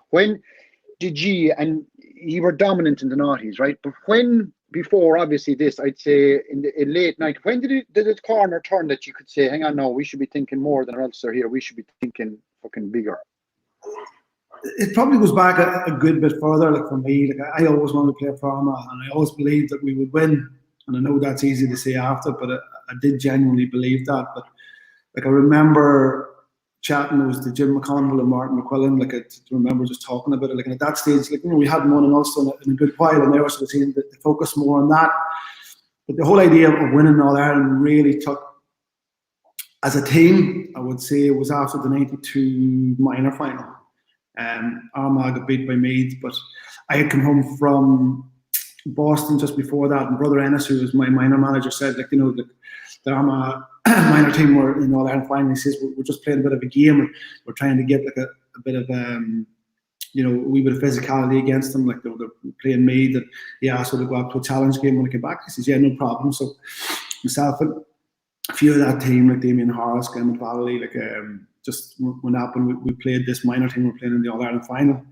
A: When did you were dominant in the noughties, right? But before obviously this, I'd say in late night, when did it corner turn that you could say, hang on, no, we should be thinking more than Ulster here, we should be thinking fucking bigger?
B: It probably goes back a good bit further, like, for me, like, I always wanted to play for Armagh, and I always believed that we would win, and I know that's easy to say after, but I did genuinely believe that. But, like, I remember chatting, it was to Jim McConnell and Martin McQuillan, like, I remember just talking about it, like, and at that stage, like, you know, we hadn't won in Ulster in a good while, and they were sort of saying that to focus more on that. But the whole idea of winning All Ireland really took, as a team, I would say it was after the 92 minor final. Armagh got beat by Meath, but I had come home from Boston just before that, and Brother Ennis, who was my minor manager, said, like, you know, the Armagh minor team were in All Ireland final. He says, we're just playing a bit of a game. We're trying to get, like, a bit of you know, a wee bit of physicality against them. Like, they're playing Meath, and he asked me to go up to a challenge game when I came back. He says, yeah, no problem. So myself and a few of that team, like Damien Harris, Glenn Valley, like, just went up, and we played this minor team. We're playing in the All Ireland final.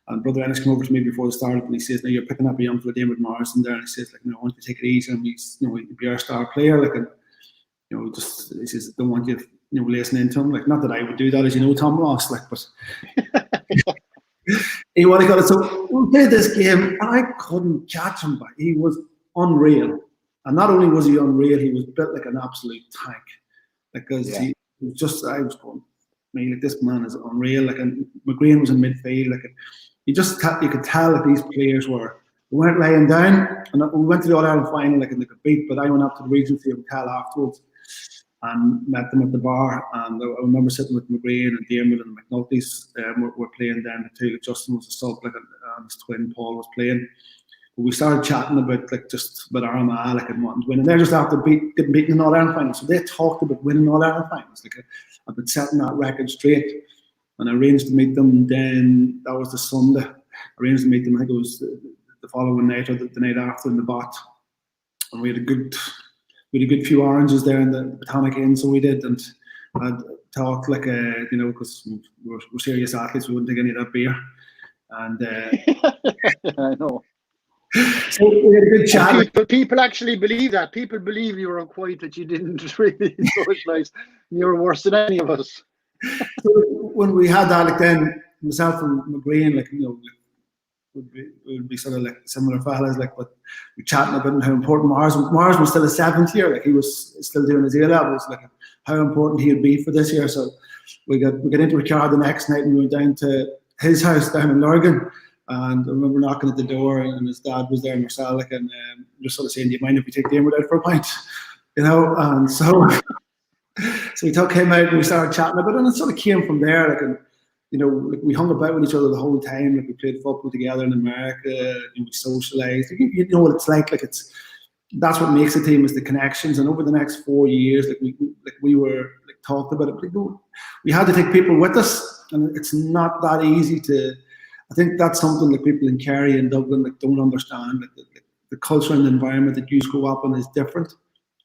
B: And Brother Ennis came over to me before the start, and he says, now you're picking up a young fella, David Morrison there, and he says, like, you know, I want you to take it easy, and he's, you know, he'd be our star player, like, and, you know, just, he says, don't want you, you know, listening to him, like, not that I would do that, as you know, Tom Ross, like, but he would have got it. So we played this game, and I couldn't catch him, but he was unreal. And not only was he unreal, he was built like an absolute tank, because he was just, I was going, man, like, this man is unreal, like, and McGreen was in midfield, like, you could tell that these players were we weren't laying down, and we went to the All-Ireland final like in like a beat, but I went up to the Regency Hotel afterwards and met them at the bar, and I remember sitting with McGrane and Diarmuid and McNulty's, were playing down the two, like Justin was a sub, like, and his twin Paul was playing. But we started chatting about like just about Armagh, like, and wanting to win, and they're just after getting beaten in All-Ireland final, so they talked about winning All-Ireland finals, like about setting that record straight, and I arranged to meet them. Then that was the Sunday. I arranged to meet them. I think it was the following night or the night after in the Bot, and we had a good few oranges there in the Botanic Inn, so we did, and I'd talked like because we're serious athletes, we wouldn't take any of that beer, and
A: I know.
B: So we had a good chat.
A: But people actually believe that. People believe you were quiet, that you didn't really socialise. You were worse than any of us.
B: So when we had that, like, then myself and McGrane, like, would be sort of like similar fellas, like, but we chatting about how important Mars was still a 7th year, like he was still doing his A levels, like how important he would be for this year. So we got into a car the next night and we went down to his house down in Lurgan, and I remember knocking at the door and his dad was there, Marcel, like, and just sort of saying, "Do you mind if we take Diarmuid out for a pint?" And so we took him out and we started chatting about it, and it sort of came from there, like, and like we hung about with each other the whole time. Like we played football together in America, and we socialised. You know what it's like that's what makes a team, is the connections. And over the next 4 years, we were talked about it. We had to take people with us, and it's not that easy to. I think that's something like people in Kerry and Dublin don't understand. The culture and the environment that you grow up in is different.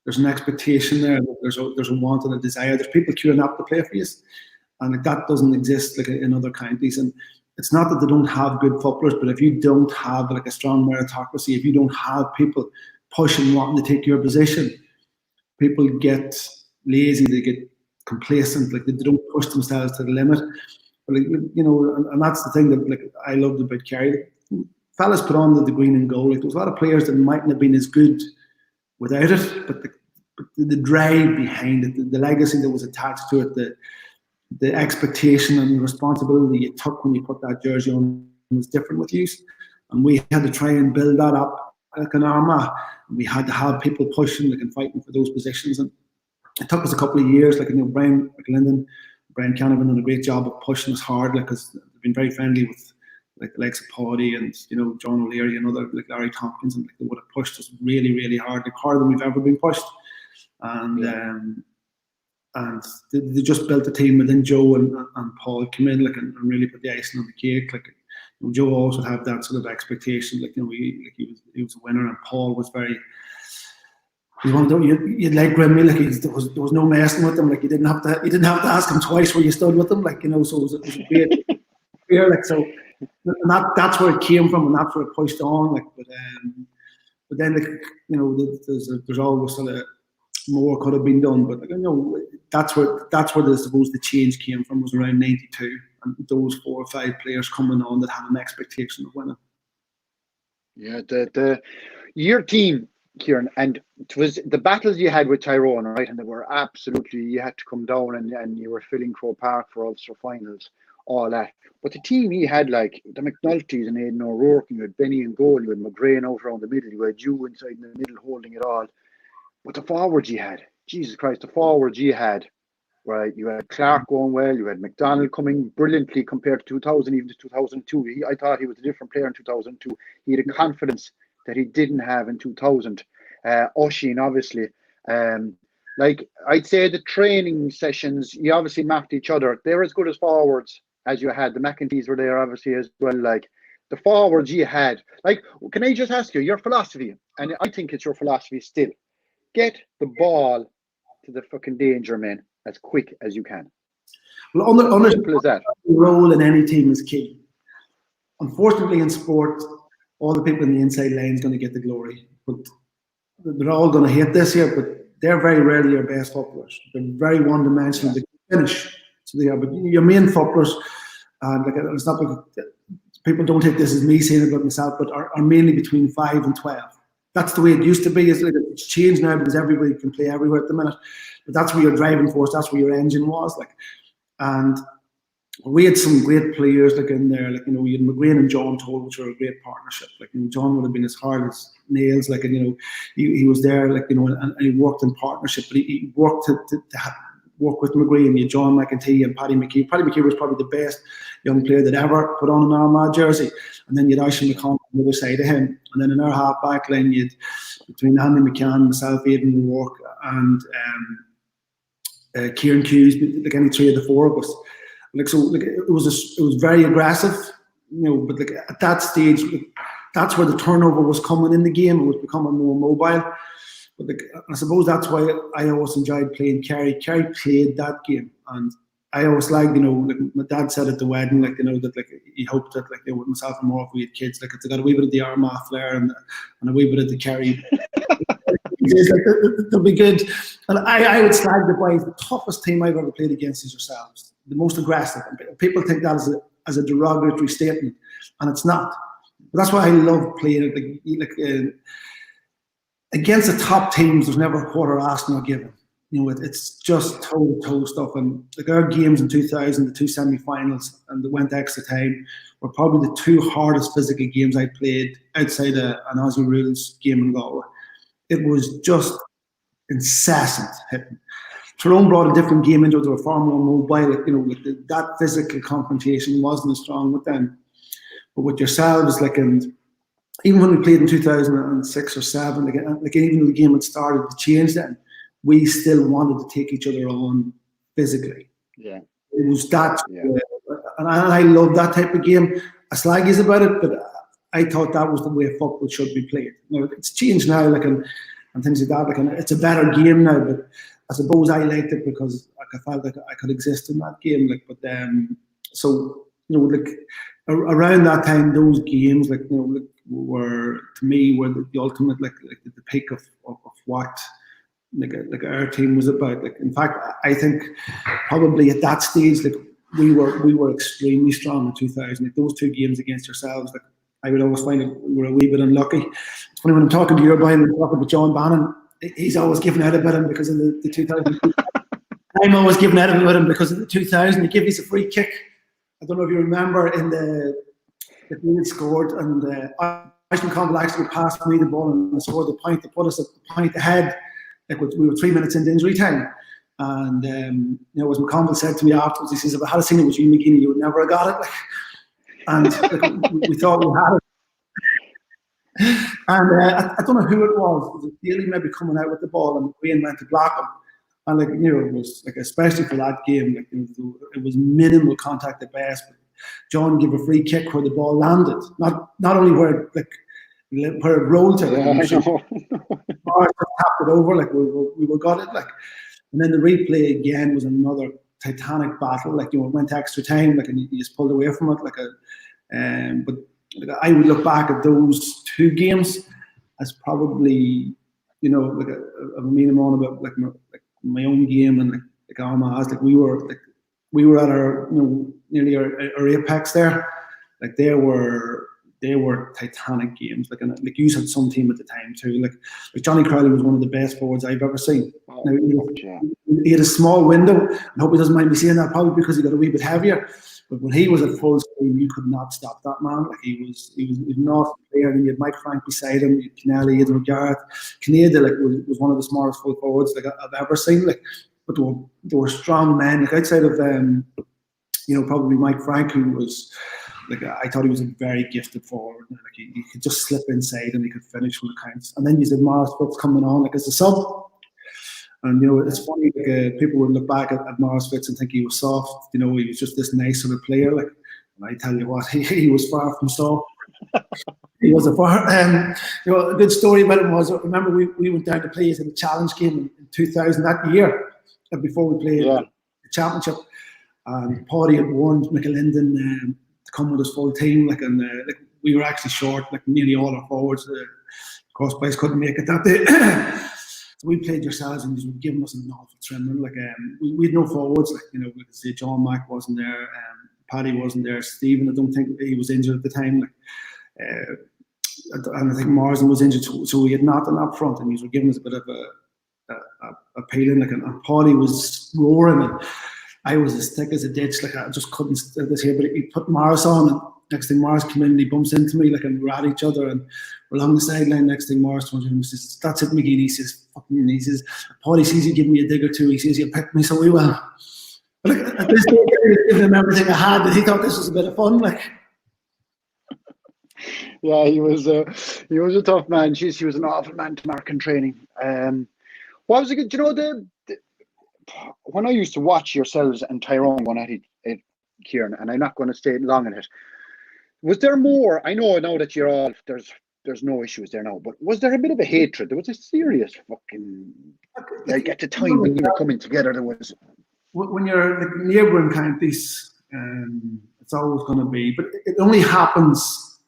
B: There's an expectation there. There's a want and a desire. There's people queuing up to play for you. And that doesn't exist like in other counties. And it's not that they don't have good footballers, but if you don't have like a strong meritocracy, if you don't have people pushing, wanting to take your position, people get lazy, they get complacent, like they don't push themselves to the limit. But and that's the thing that I loved about Kerry. Fellas put on the green and gold. Like, there was a lot of players that mightn't have been as good without it, but the drive behind it, the legacy that was attached to it, the expectation and the responsibility you took when you put that jersey on was different with you. And we had to try and build that up like an Armagh. We had to have people pushing and fighting for those positions. And it took us a couple of years, Brian McLinden, Brian Canavan done a great job of pushing us hard, because they've been very friendly with the likes of Paddy and John O'Leary and other, like Larry Tompkins, and they would have pushed us really, really hard, harder than we've ever been pushed. And they just built a team within Joe and Paul came in and really put the icing on the cake. Joe also had that sort of expectation, he was a winner, and Paul was very. You'd like Grimmy, there was no messing with him. You didn't have to ask him twice where you stood with him. So it was a great fear. So and that's where it came from, and that's where it pushed on. But then there's always sort of more could have been done. But that's where I suppose the change came from, was around '92, and those 4 or 5 players coming on that had an expectation of winning.
A: Yeah, your team, Kieran, and it was the battles you had with Tyrone, right? And they were absolutely, you had to come down and you were filling Croke Park for Ulster finals, all that. But the team he had, like the McNultys and Aidan O'Rourke, you had Benny and goal, you had McGrane out around the middle, you had you inside in the middle holding it all. But the forwards you had, Jesus Christ, right? You had Clark going well, you had McDonald coming brilliantly compared to 2000, even to 2002. I thought he was a different player in 2002. He had a confidence that he didn't have in 2000. Oisín, obviously. I'd say the training sessions, you obviously mapped each other. They're as good as forwards as you had. The McEntees were there, obviously, as well. The forwards you had. Can I just ask you, your philosophy, and I think it's your philosophy still, get the ball to the fucking danger men as quick as you can.
B: Well,
A: simple as that.
B: The role in any team is key. Unfortunately, in sport, all the people in the inside line is going to get the glory. But they're all going to hate this here, but they're very rarely your best footballers. They're very one-dimensional. They finish. So they are. But your main footballers, it's not like people don't take this as me saying it about myself, but are mainly between 5 and 12. That's the way it used to be. It's changed now because everybody can play everywhere at the minute. But that's where your driving force, that's where your engine was. And we had some great players like in there, like, you know, we had McGrain and John Toll, which were a great partnership. Like, you know, John would have been as hard as nails, like, and, you know, he was there, like, you know, and he worked in partnership, but he worked to work with McGrain. You had John McEntee and Paddy McKee. Paddy McKee was probably the best young player that ever put on an Armagh jersey. And then you had Aisha McConnell on the other side of him. And then in our half back line, you had between Andy McCann, myself, Aidan O'Rourke, and Kieran Hughes, like any three of the four of us. Like, so, like, it was very aggressive, you know. But like at that stage, like, that's where the turnover was coming in the game. It was becoming more mobile. But like, I suppose that's why I always enjoyed playing Kerry. Kerry played that game, and I always liked, you know, like my dad said at the wedding, like, you know, that like he hoped that like, with myself and more if we had kids, like it's got a wee bit of the Armagh flair and a wee bit of the Kerry. Like, they'll be good. And I would slag the boys. The toughest team I've ever played against is yourselves. The most aggressive. And people think that as a derogatory statement, and it's not. But that's why I love playing it. Against the top teams, there's never a quarter asked nor given. You know, it's just toe-to-toe stuff. And like our games in 2000, the two semi-finals, and that went extra time, were probably the two hardest physical games I played outside an Aussie rules game in Galway. It was just incessant hitting. Tyrone brought a different game into it. They were far more mobile. Like, you know, like that physical confrontation wasn't as strong with them. But with yourselves, like, and even when we played in 2006 or 7, like even though the game had started to change then, we still wanted to take each other on physically.
A: Yeah.
B: It was that, and I love that type of game. I slag is about it, but I thought that was the way football should be played. You know, it's changed now, like, and things like that. Like, and it's a better game now, but I suppose I liked it because like, I felt like I could exist in that game. Like, but so, you know, like around that time, those games, like, you know, like, were to me were the ultimate, like the peak of what like our team was about. Like, in fact, I think probably at that stage, like we were extremely strong in 2000. Like those two games against yourselves, like I would always find it we were a wee bit unlucky. It's funny when I'm talking to your boy and talking about John Bannon, he's always giving out about him because of the 2000. I'm always giving out about him because of the 2000. He gave us a free kick. I don't know if you remember in the we had scored, and Ashton Campbell actually passed me the ball and scored the point to put us at the point ahead. Like we were 3 minutes into injury time, and you know, as McConville said to me afterwards, he says, "If I had seen it with you, McGeeney, you would never have got it." Like, and like, we thought we had it. And I don't know who it was. It was Daly maybe coming out with the ball, and Wayne went to block him. And like, you know, it was like, especially for that game, like it was minimal contact at best. But John gave a free kick where the ball landed, not only where it rolled to, like, tapped it over, like we got it, like. And then the replay again was another titanic battle, like, you know, it went to extra time, like, and you just pulled away from it, like but like, I would look back at those two games as probably, you know, like a meaning on about like my own game and like Armagh's, like we were at our, you know, nearly our apex there. Like they were titanic games. Like, and like you had some team at the time too. Like Johnny Crowley was one of the best forwards I've ever seen.
A: Oh,
B: now, he had a small window. I hope he doesn't mind me saying that, probably because he got a wee bit heavier. But when he was at full steam, you could not stop that man. Like he was not there. And you had Mike Frank beside him, you had Kennelly, you had Garrett. Canada, like, was one of the smartest full forwards like I've ever seen. Like, but they were strong men. Like outside of you know, probably Mike Frank, who was like, I thought he was a very gifted forward. Like he could just slip inside and he could finish when it counts. And then you said Morris Fitz coming on like as a sub. And you know, it's funny, like, people would look back at Morris Fitz and think he was soft. You know, he was just this nice sort of player. Like, and I tell you what, he was far from soft. He was a far. You know, a good story about him was, I remember we went down to play in a challenge game in 2000 that year, before we played the championship. And Paddy had warned McAlinden to come with his full team. Like, and like we were actually short. Like nearly all our forwards, cross boys couldn't make it that day. So we played yourselves, and you were giving us an awful trimming. Like we had no forwards. Like, you know, we could say John Mack wasn't there, Paddy wasn't there, Stephen, I don't think he was injured at the time. Like, and I think Marsden was injured, so we had nothing up front, and he was giving us a bit of a peeling. Like, and Paddy was roaring, I was as thick as a ditch, like I just couldn't stand this here. But he put Morris on, and next thing Morris came in, and he bumps into me, like, and we're at each other, and we're along the sideline. Next thing Morris turns to him and says, "That's it, McGeeney." He says, "Fucking," he says, "Paul, he sees you give me a dig or two. He says, you picked me so we will." But like, at this stage, I gave him everything I had, and he thought this was a bit of fun, like.
A: Yeah, he was a tough man. Jeez, he was an awful man to mark in training. What was it? Do you know when I used to watch yourselves and Tyrone going at it, Kieran, and I'm not going to stay long in it. Was there more? I know now that you're all there's no issues there now, but was there a bit of a hatred? There was a serious fucking, like, at the time when you were coming together, there was.
B: When you're like neighbouring counties, it's always going to be, but it only happens.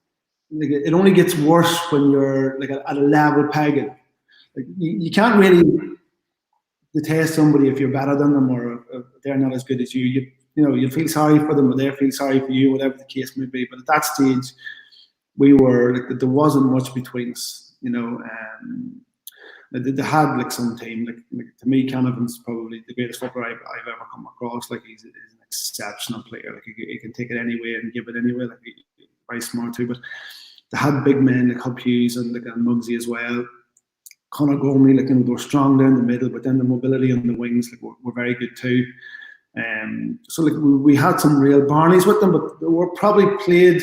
B: Like, it only gets worse when you're like at a level pegging. Like, you can't really detest somebody if you're better than them or if they're not as good as you. You feel sorry for them or they feel sorry for you, whatever the case may be. But at that stage, we were like, there wasn't much between us. They had like some team. Like to me, Canovan's probably the greatest footballer I've ever come across. Like, he's an exceptional player. Like, he can take it anyway and give it anyway. Like, he's very smart too. But they had big men like Hub Hughes and Muggsy as well. Conor Gormley, like, they were strong down the middle, but then the mobility on the wings were very good too. So like we had some real Barneys with them, but they were probably played.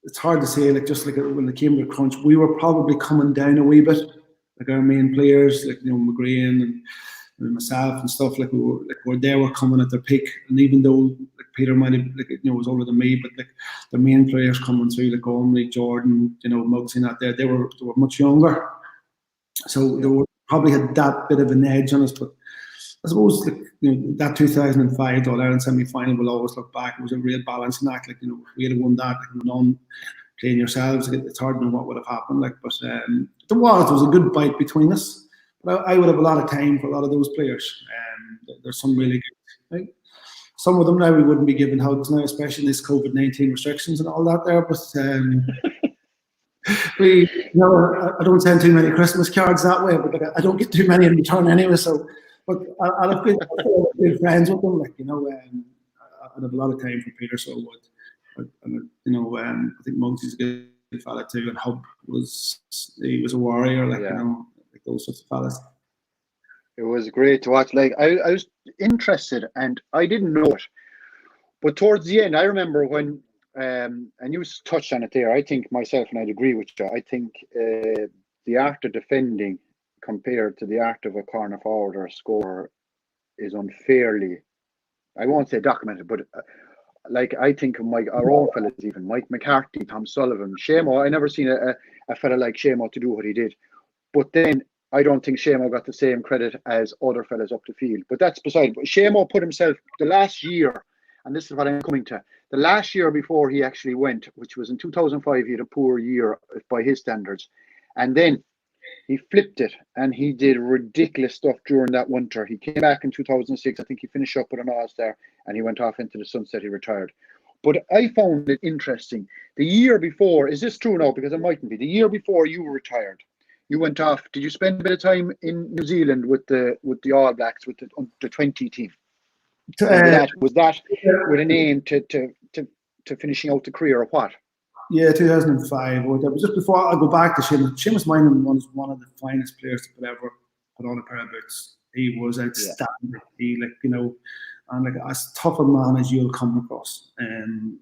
B: It's hard to say. Like, just like when it came to crunch, we were probably coming down a wee bit. Like, our main players, like McGrain and myself and stuff, like they were coming at their peak. And even though like Peter might have was older than me, but like the main players coming through, like Gormley, Jordan, Muggsy, not there, they were much younger. So they were probably had that bit of an edge on us. But I suppose that 2005 All-Ireland semi-final, we'll always look back. It was a real balancing act. Like, if we had won that, like, went on playing yourselves, it's hard to know what would have happened. Like, but there was a good bite between us. But I would have a lot of time for a lot of those players. There's some really good. Right? Some of them now we wouldn't be giving hugs now, especially this COVID-19 restrictions and all that there. But I don't send too many Christmas cards that way. But like, I don't get too many in return anyway. So, but I'll have good friends with them. Like, I'd have a lot of time for Peter, so I would. I think Muggsy's a good fella too, and Hub was a warrior. Like, like those sorts of fellas.
A: It was great to watch. Like, I was interested, and I didn't know it, but towards the end, I remember when, and you touched on it there. I think myself, and I'd agree with you. I think the art of defending compared to the art of a corner forward or a scorer is unfairly, I won't say documented, but like, I think of our own fellas, even Mike McCarthy, Tom Sullivan, Shamo. I never seen a fella like Shamo to do what he did. But then I don't think Shamo got the same credit as other fellas up the field. But that's beside. But Shamo put himself the last year, and this is what I'm coming to. The last year before he actually went, which was in 2005, he had a poor year by his standards, and then he flipped it and he did ridiculous stuff during that winter. He came back in 2006. I think he finished up with an All-Star and he went off into the sunset. He retired. But I found it interesting. The year before, is this true now? Because it mightn't be. The year before you were retired, you went off. Did you spend a bit of time in New Zealand with the All Blacks, with the 20 team? Was that with an aim to finishing out the career or what?
B: Yeah, 2005. That was just before I go back to Seamus. Seamus Moynihan was one of the finest players that could ever put on a pair of boots. He was outstanding. Yeah. He, and like as tough a man as you'll come across. And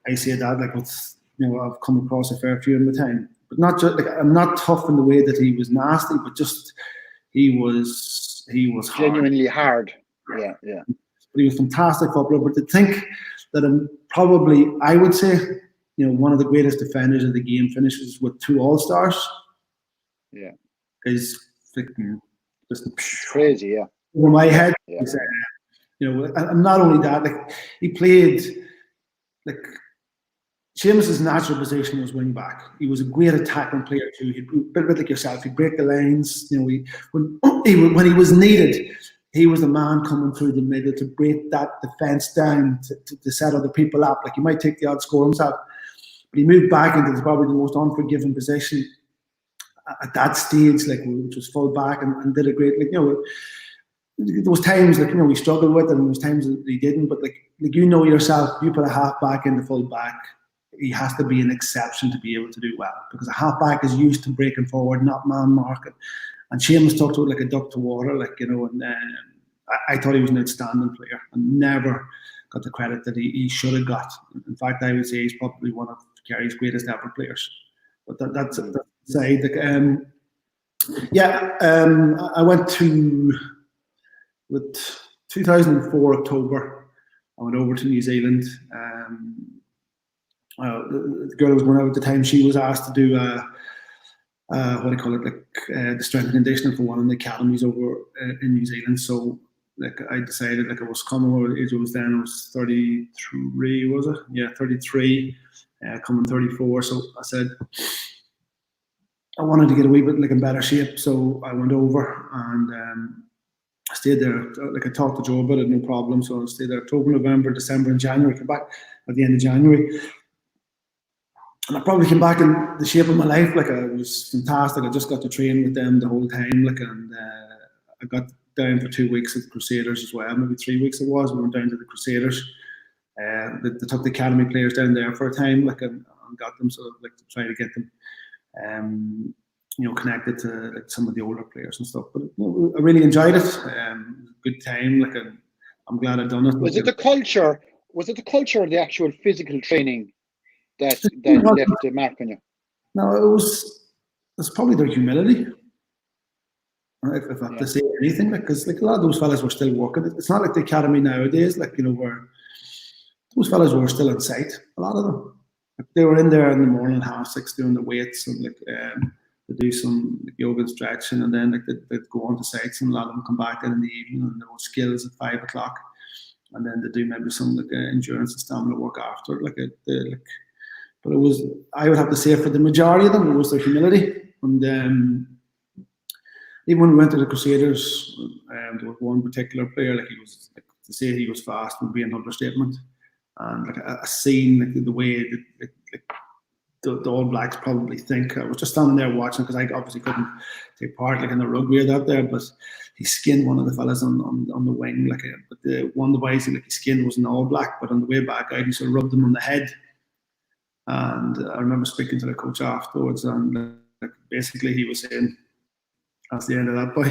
B: I say that like with I've come across a fair few in the time, but not just like I'm not tough in the way that he was nasty, but just he was
A: genuinely hard. Yeah.
B: But he was a fantastic footballer. But to think that I would say. One of the greatest defenders of the game finishes with 2 All-Stars.
A: Yeah.
B: Is freaking just
A: crazy, yeah.
B: Over my head. Yeah. And not only that, like he played like Seamus's natural position was wing back. He was a great attacking player too. He'd a bit like yourself, he'd break the lines. When he was needed, he was the man coming through the middle to break that defence down to set other people up. Like he might take the odd score himself. But he moved back into probably the most unforgiving position. at that stage, like, which was full back and did a great, like, you know, there was times, like, you know, we struggled with it, and there was times that he didn't, but like you know yourself, you put a half back into full back, he has to be an exception to be able to do well, because a half back is used to breaking forward, not man marking. And Seamus talked about like a duck to water, like, you know, and I thought he was an outstanding player and never got the credit that he should have got. In fact, I would say he's probably one of Kerry's greatest ever players. But that's aside. Like, I went to, with 2004 October, I went over to New Zealand. The girl who was going out at the time, she was asked to do what do you call it, like the strength and conditioning for one of the academies over in New Zealand. So like I decided, like, I was coming, what age I was then, I was 33, was it? Yeah, 33, coming 34. So I said I wanted to get a wee bit like in better shape, so I went over and I stayed there. Like, I talked to Joe about it, no problem. So I stayed there October, November, December, and January. I came back at the end of January. And I probably came back in the shape of my life. Like, it was fantastic. I just got to train with them the whole time. Like, and I got down for 2 weeks at the Crusaders as well. Maybe 3 weeks it was. We went down to the Crusaders. They took the academy players down there for a time, like, and got them sort of like to try to get them, you know, connected to like some of the older players and stuff. But you know, I really enjoyed it. Good time. Like, I'm glad I'd done it.
A: Was it the culture? Was it the culture or the actual physical training that left a mark on you?
B: No, it's probably their humility. If I have to say anything, like, because like a lot of those fellas were still working. It's not like the academy nowadays, like, you know, where those fellas were still in sight. A lot of them, like, they were in there in the morning, 6:30, doing the weights and like they do some like, yoga and stretching, and then like they'd go on to sites, and a lot of them come back in the evening and they were skills at 5 o'clock, and then they do maybe some like endurance and stamina work after. But it was, I would have to say, for the majority of them, it was their humility. And even when we went to the Crusaders, there was one particular player, like, he was, like, to say he was fast would be an understatement. And like a scene, like the way that like the All Blacks probably think. I was just standing there watching, because I obviously couldn't take part like in the rugby or that there, but he skinned one of the fellas on the wing, like, but the one of the boys like he skinned was an All Black, but on the way back out he sort of rubbed him on the head. And I remember speaking to the coach afterwards, and like, basically he was saying, that's the end of that boy.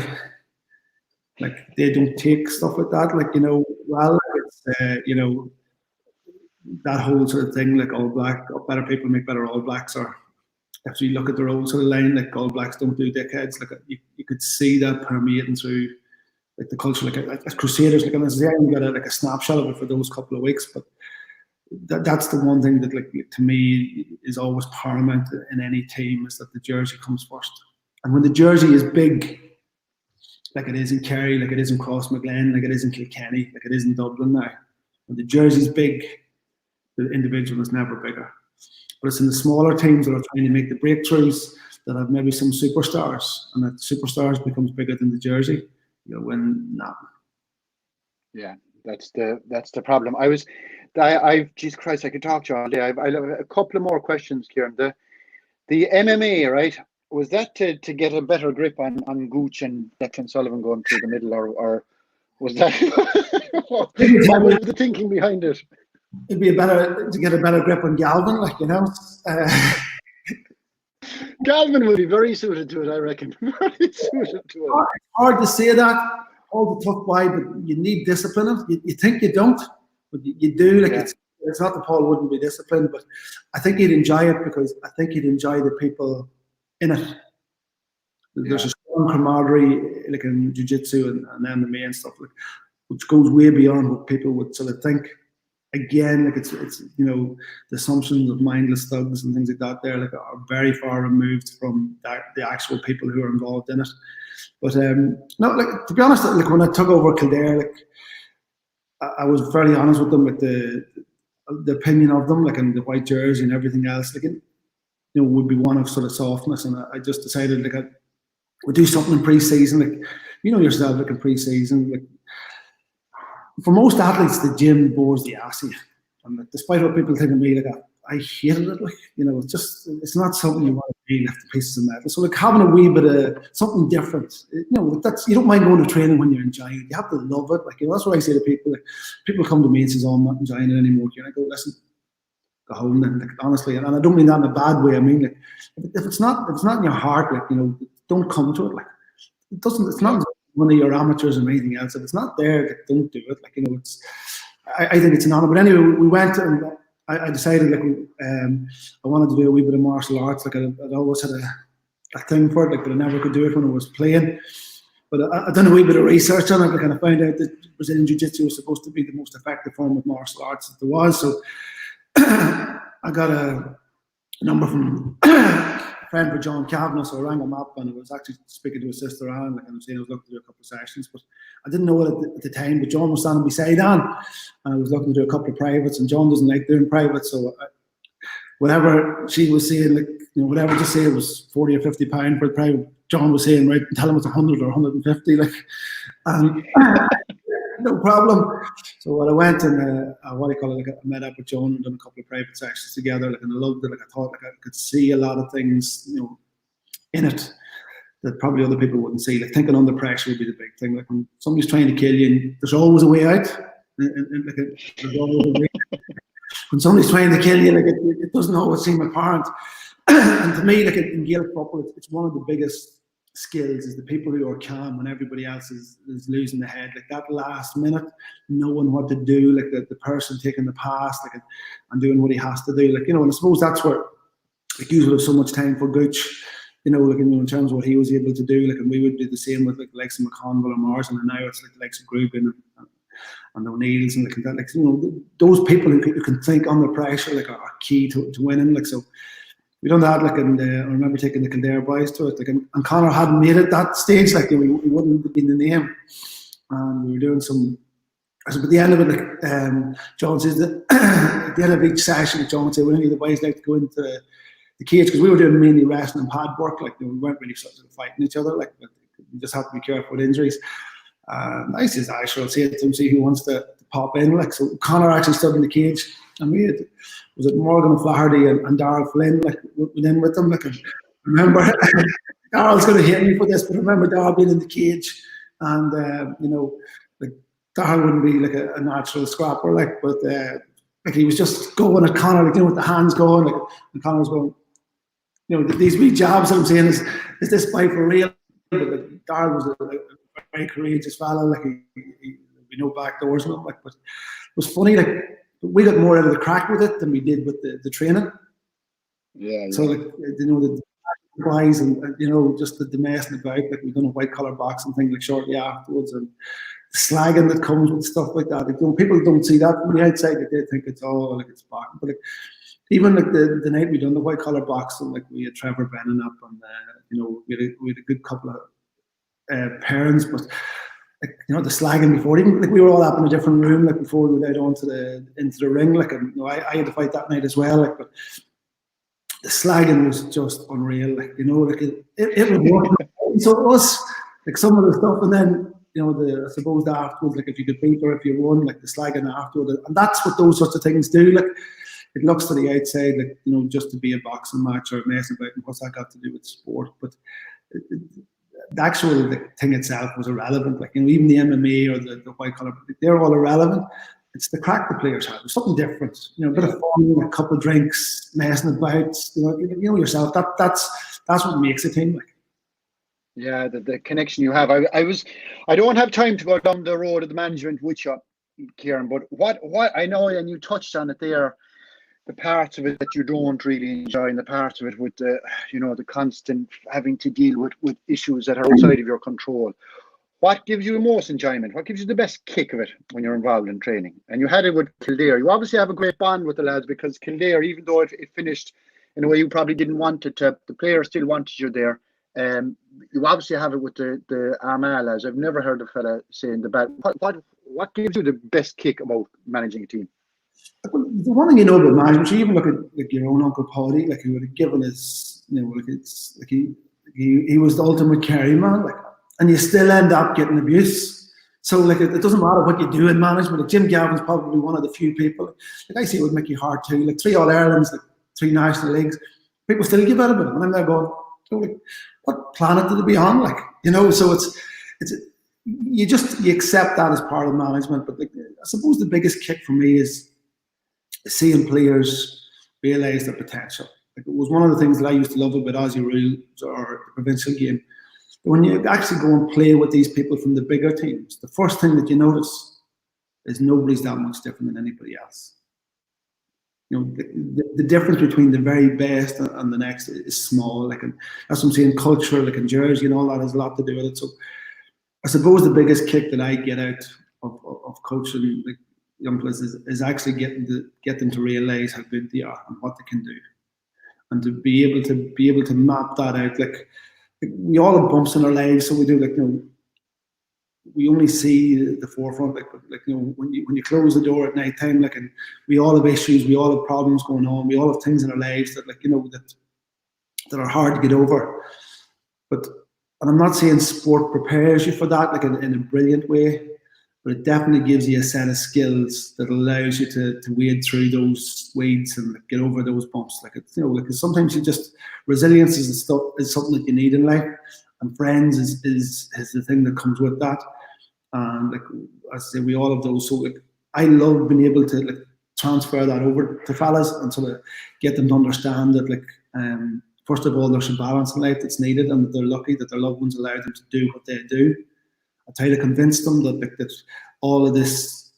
B: Like, they don't take stuff like that, like, you know, well, it's, you know, that whole sort of thing, like All Black, better people make better All Blacks, or if you look at their old sort of line, like, All Blacks don't do dickheads, like, you could see that permeating through like the culture, like as Crusaders, like, and as I got a snapshot of it for those couple of weeks, but that's the one thing that, like, to me is always paramount in any team, is that the jersey comes first. And when the jersey is big, like it is in Kerry, like it is in Crossmaglen, like it is in Kilkenny, like it is in Dublin now, when the jersey's big, the individual is never bigger. But it's in the smaller teams that are trying to make the breakthroughs that have maybe some superstars, and that superstars becomes bigger than the jersey, you'll win nothing. Yeah,
A: that's the problem. Jesus Christ, I could talk to you all day. I have a couple of more questions, Kieran. The MMA, right? Was that to get a better grip on Gooch and Declan Sullivan going through the middle, or was that what was the thinking behind it?
B: It'd be to get a better grip on Galvin, like, you know.
A: Galvin would be very suited to it, I reckon. Very suited to it.
B: It's hard to say that, all the tough guy, but you need discipline. You think you don't, but you do. Like, yeah. It's not that Paul wouldn't be disciplined, but I think he'd enjoy it, because I think he'd enjoy the people in it. There's a strong camaraderie, like in jiu-jitsu and MMA and stuff, like, which goes way beyond what people would sort of think. Again, like, it's you know, the assumptions of mindless thugs and things like that there, like, are very far removed from the actual people who are involved in it. But no, like, to be honest, like, when I took over Kildare, like, I was fairly honest with them, like, the opinion of them, like, in the white jersey and everything else, like, it, you know, would be one of sort of softness, and I just decided, like, I would do something in pre-season, like, you know yourself, like, in pre-season, like, for most athletes, the gym bores the ass of you. And like, despite what people think of me, like, I hated it. Like, you know, it's not something you want to be left to pieces of metal. So like having a wee bit of something different, you know, you don't mind going to training when you're enjoying it. You have to love it. Like, you know, that's what I say to people. Like, people come to me and says, "Oh, I'm not enjoying it anymore." And I go, "Listen, go home then." Like, honestly, and I don't mean that in a bad way. I mean, like, if it's not in your heart, like, you know, don't come to it. Like, it's not one of your amateurs or anything else. If it's not there, like, don't do it. Like, you know, I think it's an honor. But anyway, we went and I decided, like, I wanted to do a wee bit of martial arts. Like, I'd always had a thing for it, like, but I never could do it when I was playing. But I done a wee bit of research on it, like, and I found out that Brazilian Jiu-Jitsu was supposed to be the most effective form of martial arts that there was. So I got a number from a friend for John Kavanagh, so I rang him up, and I was actually speaking to his sister Anne, like, and I was saying I was looking to do a couple of sessions, but I didn't know it at the time. But John was standing beside Anne, and I was looking to do a couple of privates, and John doesn't like doing privates, so whatever she was saying, like, you know, whatever, just say it was £40 or £50 for the private. John was saying, right, tell him it's 100 or 150, like, and no problem. So when I went and I met up with John and done a couple of private sessions together, like, and I loved it. Like, I thought, like, I could see a lot of things, you know, in it that probably other people wouldn't see. Like, thinking under pressure would be the big thing. Like, when somebody's trying to kill you, there's always a way out. There's always a way. When somebody's trying to kill you, like, it doesn't always seem apparent. And to me, like, in Gaelic football, it's one of the biggest skills is the people who are calm when everybody else is losing the head. Like, that last minute, knowing what to do, like the person taking the pass, like, and doing what he has to do. Like, you know, and I suppose that's where, like, you would have so much time for Gooch, you know, like, in terms of what he was able to do. Like, and we would do the same with, like, the likes of McConville or Morrison, and now it's like the likes of Grubin and O'Neill's and that. Like, you know, those people who can think under pressure, like, are key to winning. Like, so we done that, like, and I remember taking the Kildare boys to it, like, and Conor hadn't made it that stage, like, we wouldn't have been the name, and we were doing some. So at the end of it, like, John says that at the end of each session, John would say, "Would any of the boys like to go into the cage?" Because we were doing mainly wrestling and pad work, like, you know, we weren't really sort of fighting each other, like, but we just have to be careful with injuries. I says, "I sure, I'll say it to him, see who wants to pop in." Like, so Conor actually stood in the cage, and we had, was it Morgan Flaherty and Darrell Flynn, like, went in with them. Like, I remember, Darrell's going to hate me for this, but I remember Darrell being in the cage, and you know, like, Darrell wouldn't be like a natural scrapper, like, but like, he was just going at Conor, like, you know, with the hands going, like, and Conor was going, you know, these wee jabs that I'm saying is this fight for real? But, like, Darrell was a very courageous fella, like, he no back doors with him, like, but it was funny, like, we got more out of the crack with it than we did with the training. Yeah. So, like, you know, the guys and, you know, just the messing about, like, we done a white collar boxing thing, like, shortly afterwards, and the slagging that comes with stuff like that. Like, you know, people don't see that from the outside, like, they think it's all, like, it's boxing. But, like, even, like, the night we done the white collar boxing, like, we had Trevor Brennan up, and you know, we had a good couple of parents, but, like, you know, the slagging before, even, like, we were all up in a different room, like, before we went out into the ring, like, and, you know, I had to fight that night as well, like, but the slagging was just unreal, like, you know, like, it was working. So it was, like, some of the stuff, and then, you know, I suppose afterwards, like, if you could beat or if you won, like, the slagging afterwards, and that's what those sorts of things do. Like, it looks to the outside, like, you know, just to be a boxing match or messing about, and what's that got to do with sport? But the actual, the thing itself was irrelevant. Like, you know, even the MMA or the white collar, they're all irrelevant. It's the crack the players have. It's something different. You know, a bit of fun, a couple of drinks, messing about. You know yourself. That's what makes a team. Like.
A: Yeah, the connection you have. I don't have time to go down the road of the management with you, Kieran. But what I know, and you touched on it there, the parts of it that you don't really enjoy, and the parts of it with the, you know, the constant having to deal with issues that are outside of your control. What gives you the most enjoyment? What gives you the best kick of it when you're involved in training? And you had it with Kildare. You obviously have a great bond with the lads, because Kildare, even though it finished in a way you probably didn't want it to, the players still wanted you there. You obviously have it with the Armagh lads. I've never heard a fella saying the bad. What gives you the best kick about managing a team?
B: Well, the one thing you know about management, you even look at, like, your own Uncle Paddy, like, he would have given his, you know, like, it's like he was the ultimate carry man, like, and you still end up getting abuse. So like it doesn't matter what you do in management. Like Jim Gavin's probably one of the few people. Like I see it with Mickey Hart too. Like 3 All-Irelands, like 3 national leagues. People still give out about it, and I'm there going, oh, like, what planet did it be on? Like, you know. So it's you accept that as part of management. But like, I suppose the biggest kick for me is seeing players realise their potential. Like it was one of the things that I used to love about Aussie rules or the provincial game. When you actually go and play with these people from the bigger teams, the first thing that you notice is nobody's that much different than anybody else. You know, the difference between the very best and the next is small. Like, and that's what I'm saying, culture, like in jersey and all that has a lot to do with it. So I suppose the biggest kick that I get out of coaching like young players is actually get them to realise how good they are and what they can do, and to be able to map that out. Like we all have bumps in our lives, so we do, like, you know, we only see the forefront. Like you know, when you close the door at night time, like, and we all have issues, we all have problems going on, we all have things in our lives that, like, you know, that are hard to get over. But, and I'm not saying sport prepares you for that, like in a brilliant way, but it definitely gives you a set of skills that allows you to wade through those weeds and get over those bumps. Like, it's, you know, like sometimes resilience is something that you need in life, and friends is the thing that comes with that. And like I say, we all have those. So like, I love being able to like transfer that over to fellas and sort of get them to understand that, like, first of all, there's a balance in life that's needed, and that they're lucky that their loved ones allow them to do what they do. I try to convince them that, like, that all of this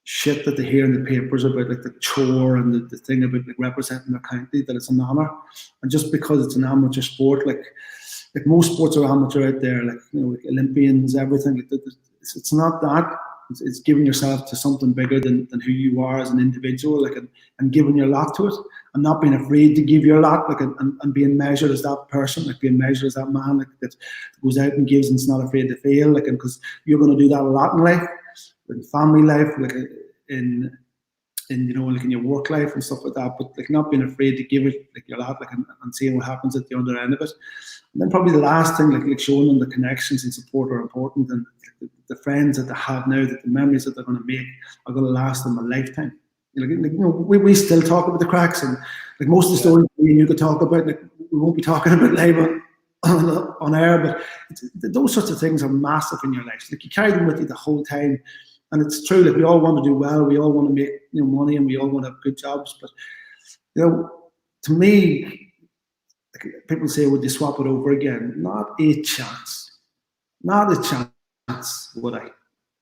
B: shit that they hear in the papers about, like the chore and the thing about like representing their county, that it's an honour. And just because it's an amateur sport, like most sports are amateur out there, like, you know, like Olympians, everything. Like, it's not that. It's giving yourself to something bigger than who you are as an individual, like, and giving your lot to it, and not being afraid to give your lot, like, and being measured as that person, like being measured as that man, like, that goes out and gives and is not afraid to fail, like, and because you're going to do that a lot in life, in family life, like in you know, like in your work life and stuff like that. But like not being afraid to give it like your lot, like, and seeing what happens at the other end of it. And then probably the last thing, like showing them the connections and support are important, and the friends that they have now, that the memories that they're going to make are going to last them a lifetime. Like, you know, we still talk about the cracks, and like most of the stories you could talk about, like we won't be talking about live on air, but those sorts of things are massive in your life. Like you carry them with you the whole time, and it's true. Like we all want to do well, we all want to make, you know, money, and we all want to have good jobs. But you know, to me, like, people say, would you swap it over again? Not a chance. Not a chance would I.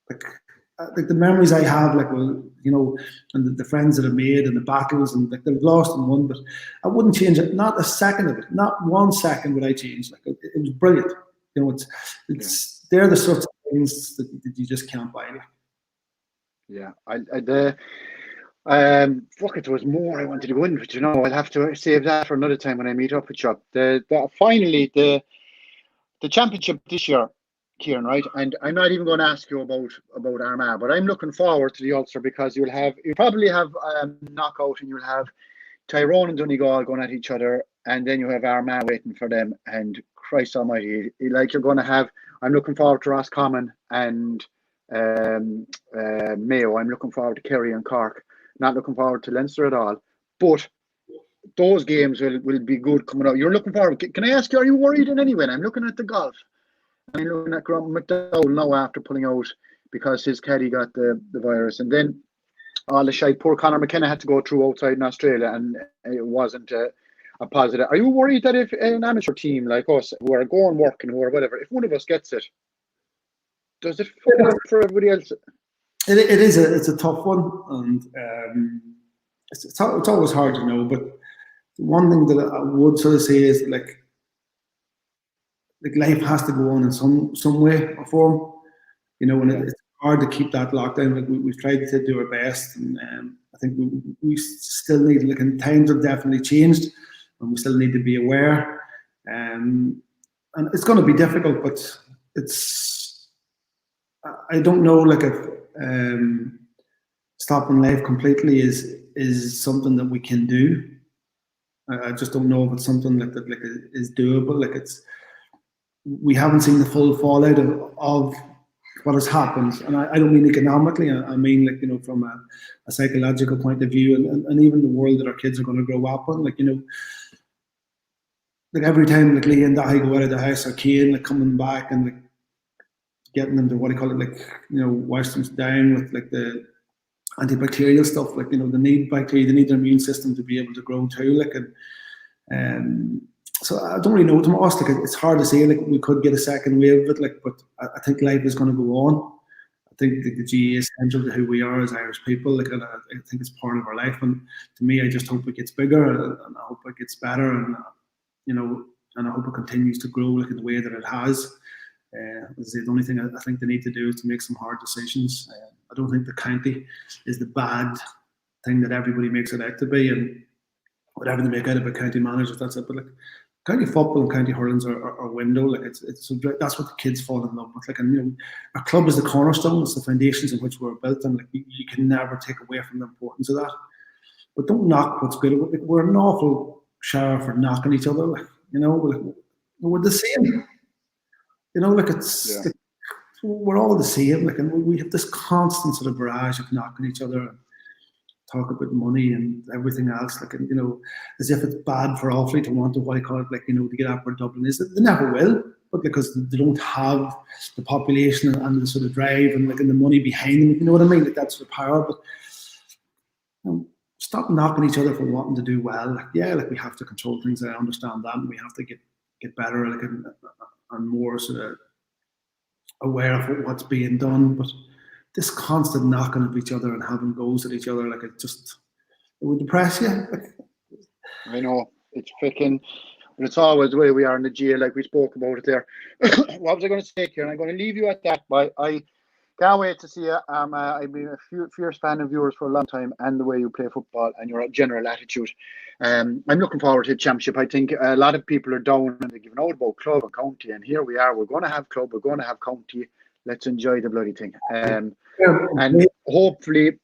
B: Like the memories I have, like, well, you know, and the friends that I've made and the battles, and like they've lost and won, but I wouldn't change it. Not a second of it. Not 1 second would I change. Like it was brilliant. You know, they're the sorts of things that you just can't buy.
A: Yeah, fuck it, there was more I wanted to go in, but you know, I'll have to save that for another time when I meet up with you. Finally, the championship this year, Kieran, right? And I'm not even going to ask you about Armagh, but I'm looking forward to the Ulster, because you'll probably have knockout, and you'll have Tyrone and Donegal going at each other, and then you have Armagh waiting for them. And Christ Almighty, like you're going to have. I'm looking forward to Roscommon and Mayo. I'm looking forward to Kerry and Cork. Not looking forward to Leinster at all. But those games will be good coming out. You're looking forward. Can I ask you, are you worried in any way? I'm looking at the golf. I'm looking at Grant McDowell now after pulling out because his caddy got the virus. And then all the shite, poor Conor McKenna had to go through outside in Australia, and it wasn't a positive. Are you worried that if an amateur team like us, who are going working, who are whatever, if one of us gets it, does it fuck up for everybody else?
B: It's a tough one, and it's always hard to know. But one thing that I would sort of say is like life has to go on in some way or form, you know, and it's hard to keep that lockdown. Like we've tried to do our best, and I think we still need, like, and times have definitely changed, and we still need to be aware. And it's going to be difficult, but I don't know, like, if stopping life completely is something that we can do. I just don't know if it's something like that, like, is doable. Like, we haven't seen the full fallout of what has happened, and I don't mean economically, I mean like, you know, from a psychological point of view, and even the world that our kids are going to grow up in, like, you know, like every time like Lee and Dahi go out of the house, or Kane like coming back and like getting them to, what do you call it, like, you know, wash them down with like the antibacterial stuff, like, you know, they need bacteria, they need their immune system to be able to grow too, like, and so I don't really know, Tomás, like it's hard to say, like we could get a second wave of it, like, but I think life is going to go on. I think the GAA is essential to who we are as Irish people, like, and I think it's part of our life, and to me, I just hope it gets bigger, and I hope it gets better, and you know, and I hope it continues to grow like in the way that it has. The only thing I think they need to do is to make some hard decisions. I don't think the county is the bad thing that everybody makes it out to be, and whatever they make out of a county manager, that's it. But like county football and county hurling's our window. Like it's that's what the kids fall in love with. Like, and you know, our club is the cornerstone. It's the foundations in which we're built, and like you can never take away from the importance of that. But don't knock what's good. Like, we're an awful shower for knocking each other. Like, you know, like, we're the same. You know, like it's like, we're all the same. Like, and we have this constant sort of barrage of knocking each other and talk about money and everything else. Like, and, you know, as if it's bad for Offaly to want to, what I call it, like, you know, to get up where Dublin is. They never will, but because they don't have the population and the sort of drive and like and the money behind them. You know what I mean? Like that's the power. But you know, stop knocking each other for wanting to do well. Like, yeah, like we have to control things. I understand that, and we have to get better, like, and more sort of aware of what's being done. But this constant knocking of each other and having goes at each other, like it would depress you.
A: I know, it's freaking, but it's always the way we are in the GAA, like we spoke about it there. What was I going to say here? And I'm going to leave you at that. But I can't wait to see you. I've been a fierce fan of yours for a long time, and the way you play football and your general attitude. I'm looking forward to the championship. I think a lot of people are down and they're giving out about club and county, and here we are. We're going to have club. We're going to have county. Let's enjoy the bloody thing. And hopefully,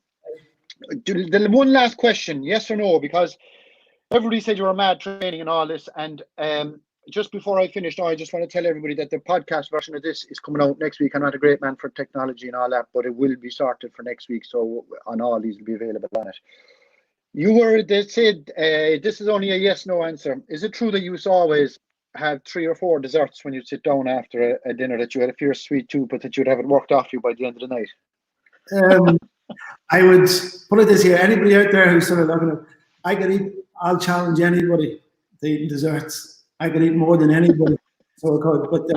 A: the one last question, yes or no? Because everybody said you were mad training and all this, and just before I finish, I just want to tell everybody that the podcast version of this is coming out next week. I'm not a great man for technology and all that, but it will be sorted for next week, so on all these will be available on it. They said this is only a yes/no answer. Is it true that you always have 3 or 4 desserts when you sit down after a dinner, that you had a fierce sweet tooth, but that you'd have it worked off you by the end of the night?
B: I would put it this year. Anybody out there who's sort of looking at, I'll challenge anybody to eat desserts. I could eat more than anybody, so I could. But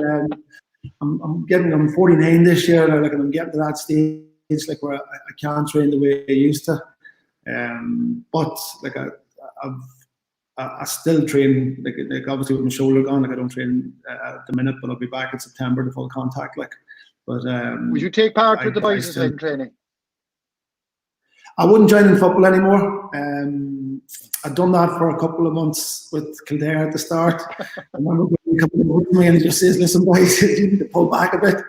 B: I'm 49 this year, and I'm getting to that stage like where I can't train the way I used to. But like I still train, like obviously with my shoulder gone, like I don't train at the minute, but I'll be back in September to full contact. Like, but
A: would you take part with the boys in training?
B: I wouldn't join in football anymore. I'd done that for a couple of months with Kildare at the start. I remember when he coming over to me and he just says, "Listen, boys, you need to pull back a bit.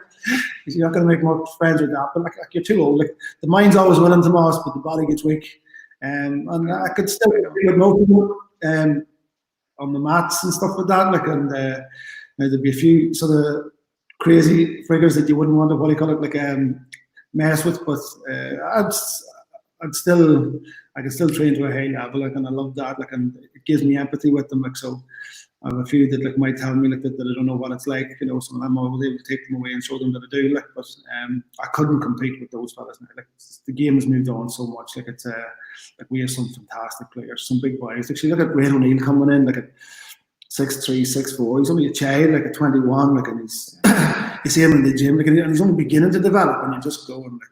B: You're not going to make more friends with that." But like you're too old. Like the mind's always willing, Tomás, but the body gets weak. And I could still do it on the mats and stuff like that. Like, and there'd be a few sort of crazy figures that you wouldn't want to mess with. But I can still train to a high level, like, and I love that. Like, and it gives me empathy with them. Like, so I have a few that like might tell me like that I don't know what it's like, you know. So I'm always able to take them away and show them that I do. Like, but I couldn't compete with those fellas now. Like, the game has moved on so much. Like, it's like we have some fantastic players, some big boys. Actually, look at Ray O'Neill coming in, like at 6'3", 6'4". He's only a child, like at 21, like, and he's here in the gym, like, and he's only beginning to develop, and you just go and like,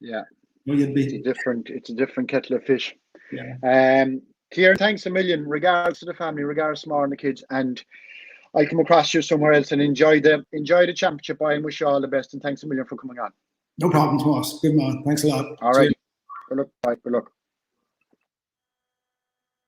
A: yeah.
B: It's
A: a different kettle of fish.
B: Yeah.
A: Kieran, thanks a million. Regards to the family, regards to Mar and the kids, and I'll come across you somewhere else and enjoy the championship. I wish you all the best, and thanks a million for coming on.
B: No problem, Tomás. Good man. Thanks a lot.
A: All right. Good luck. Bye. Good luck.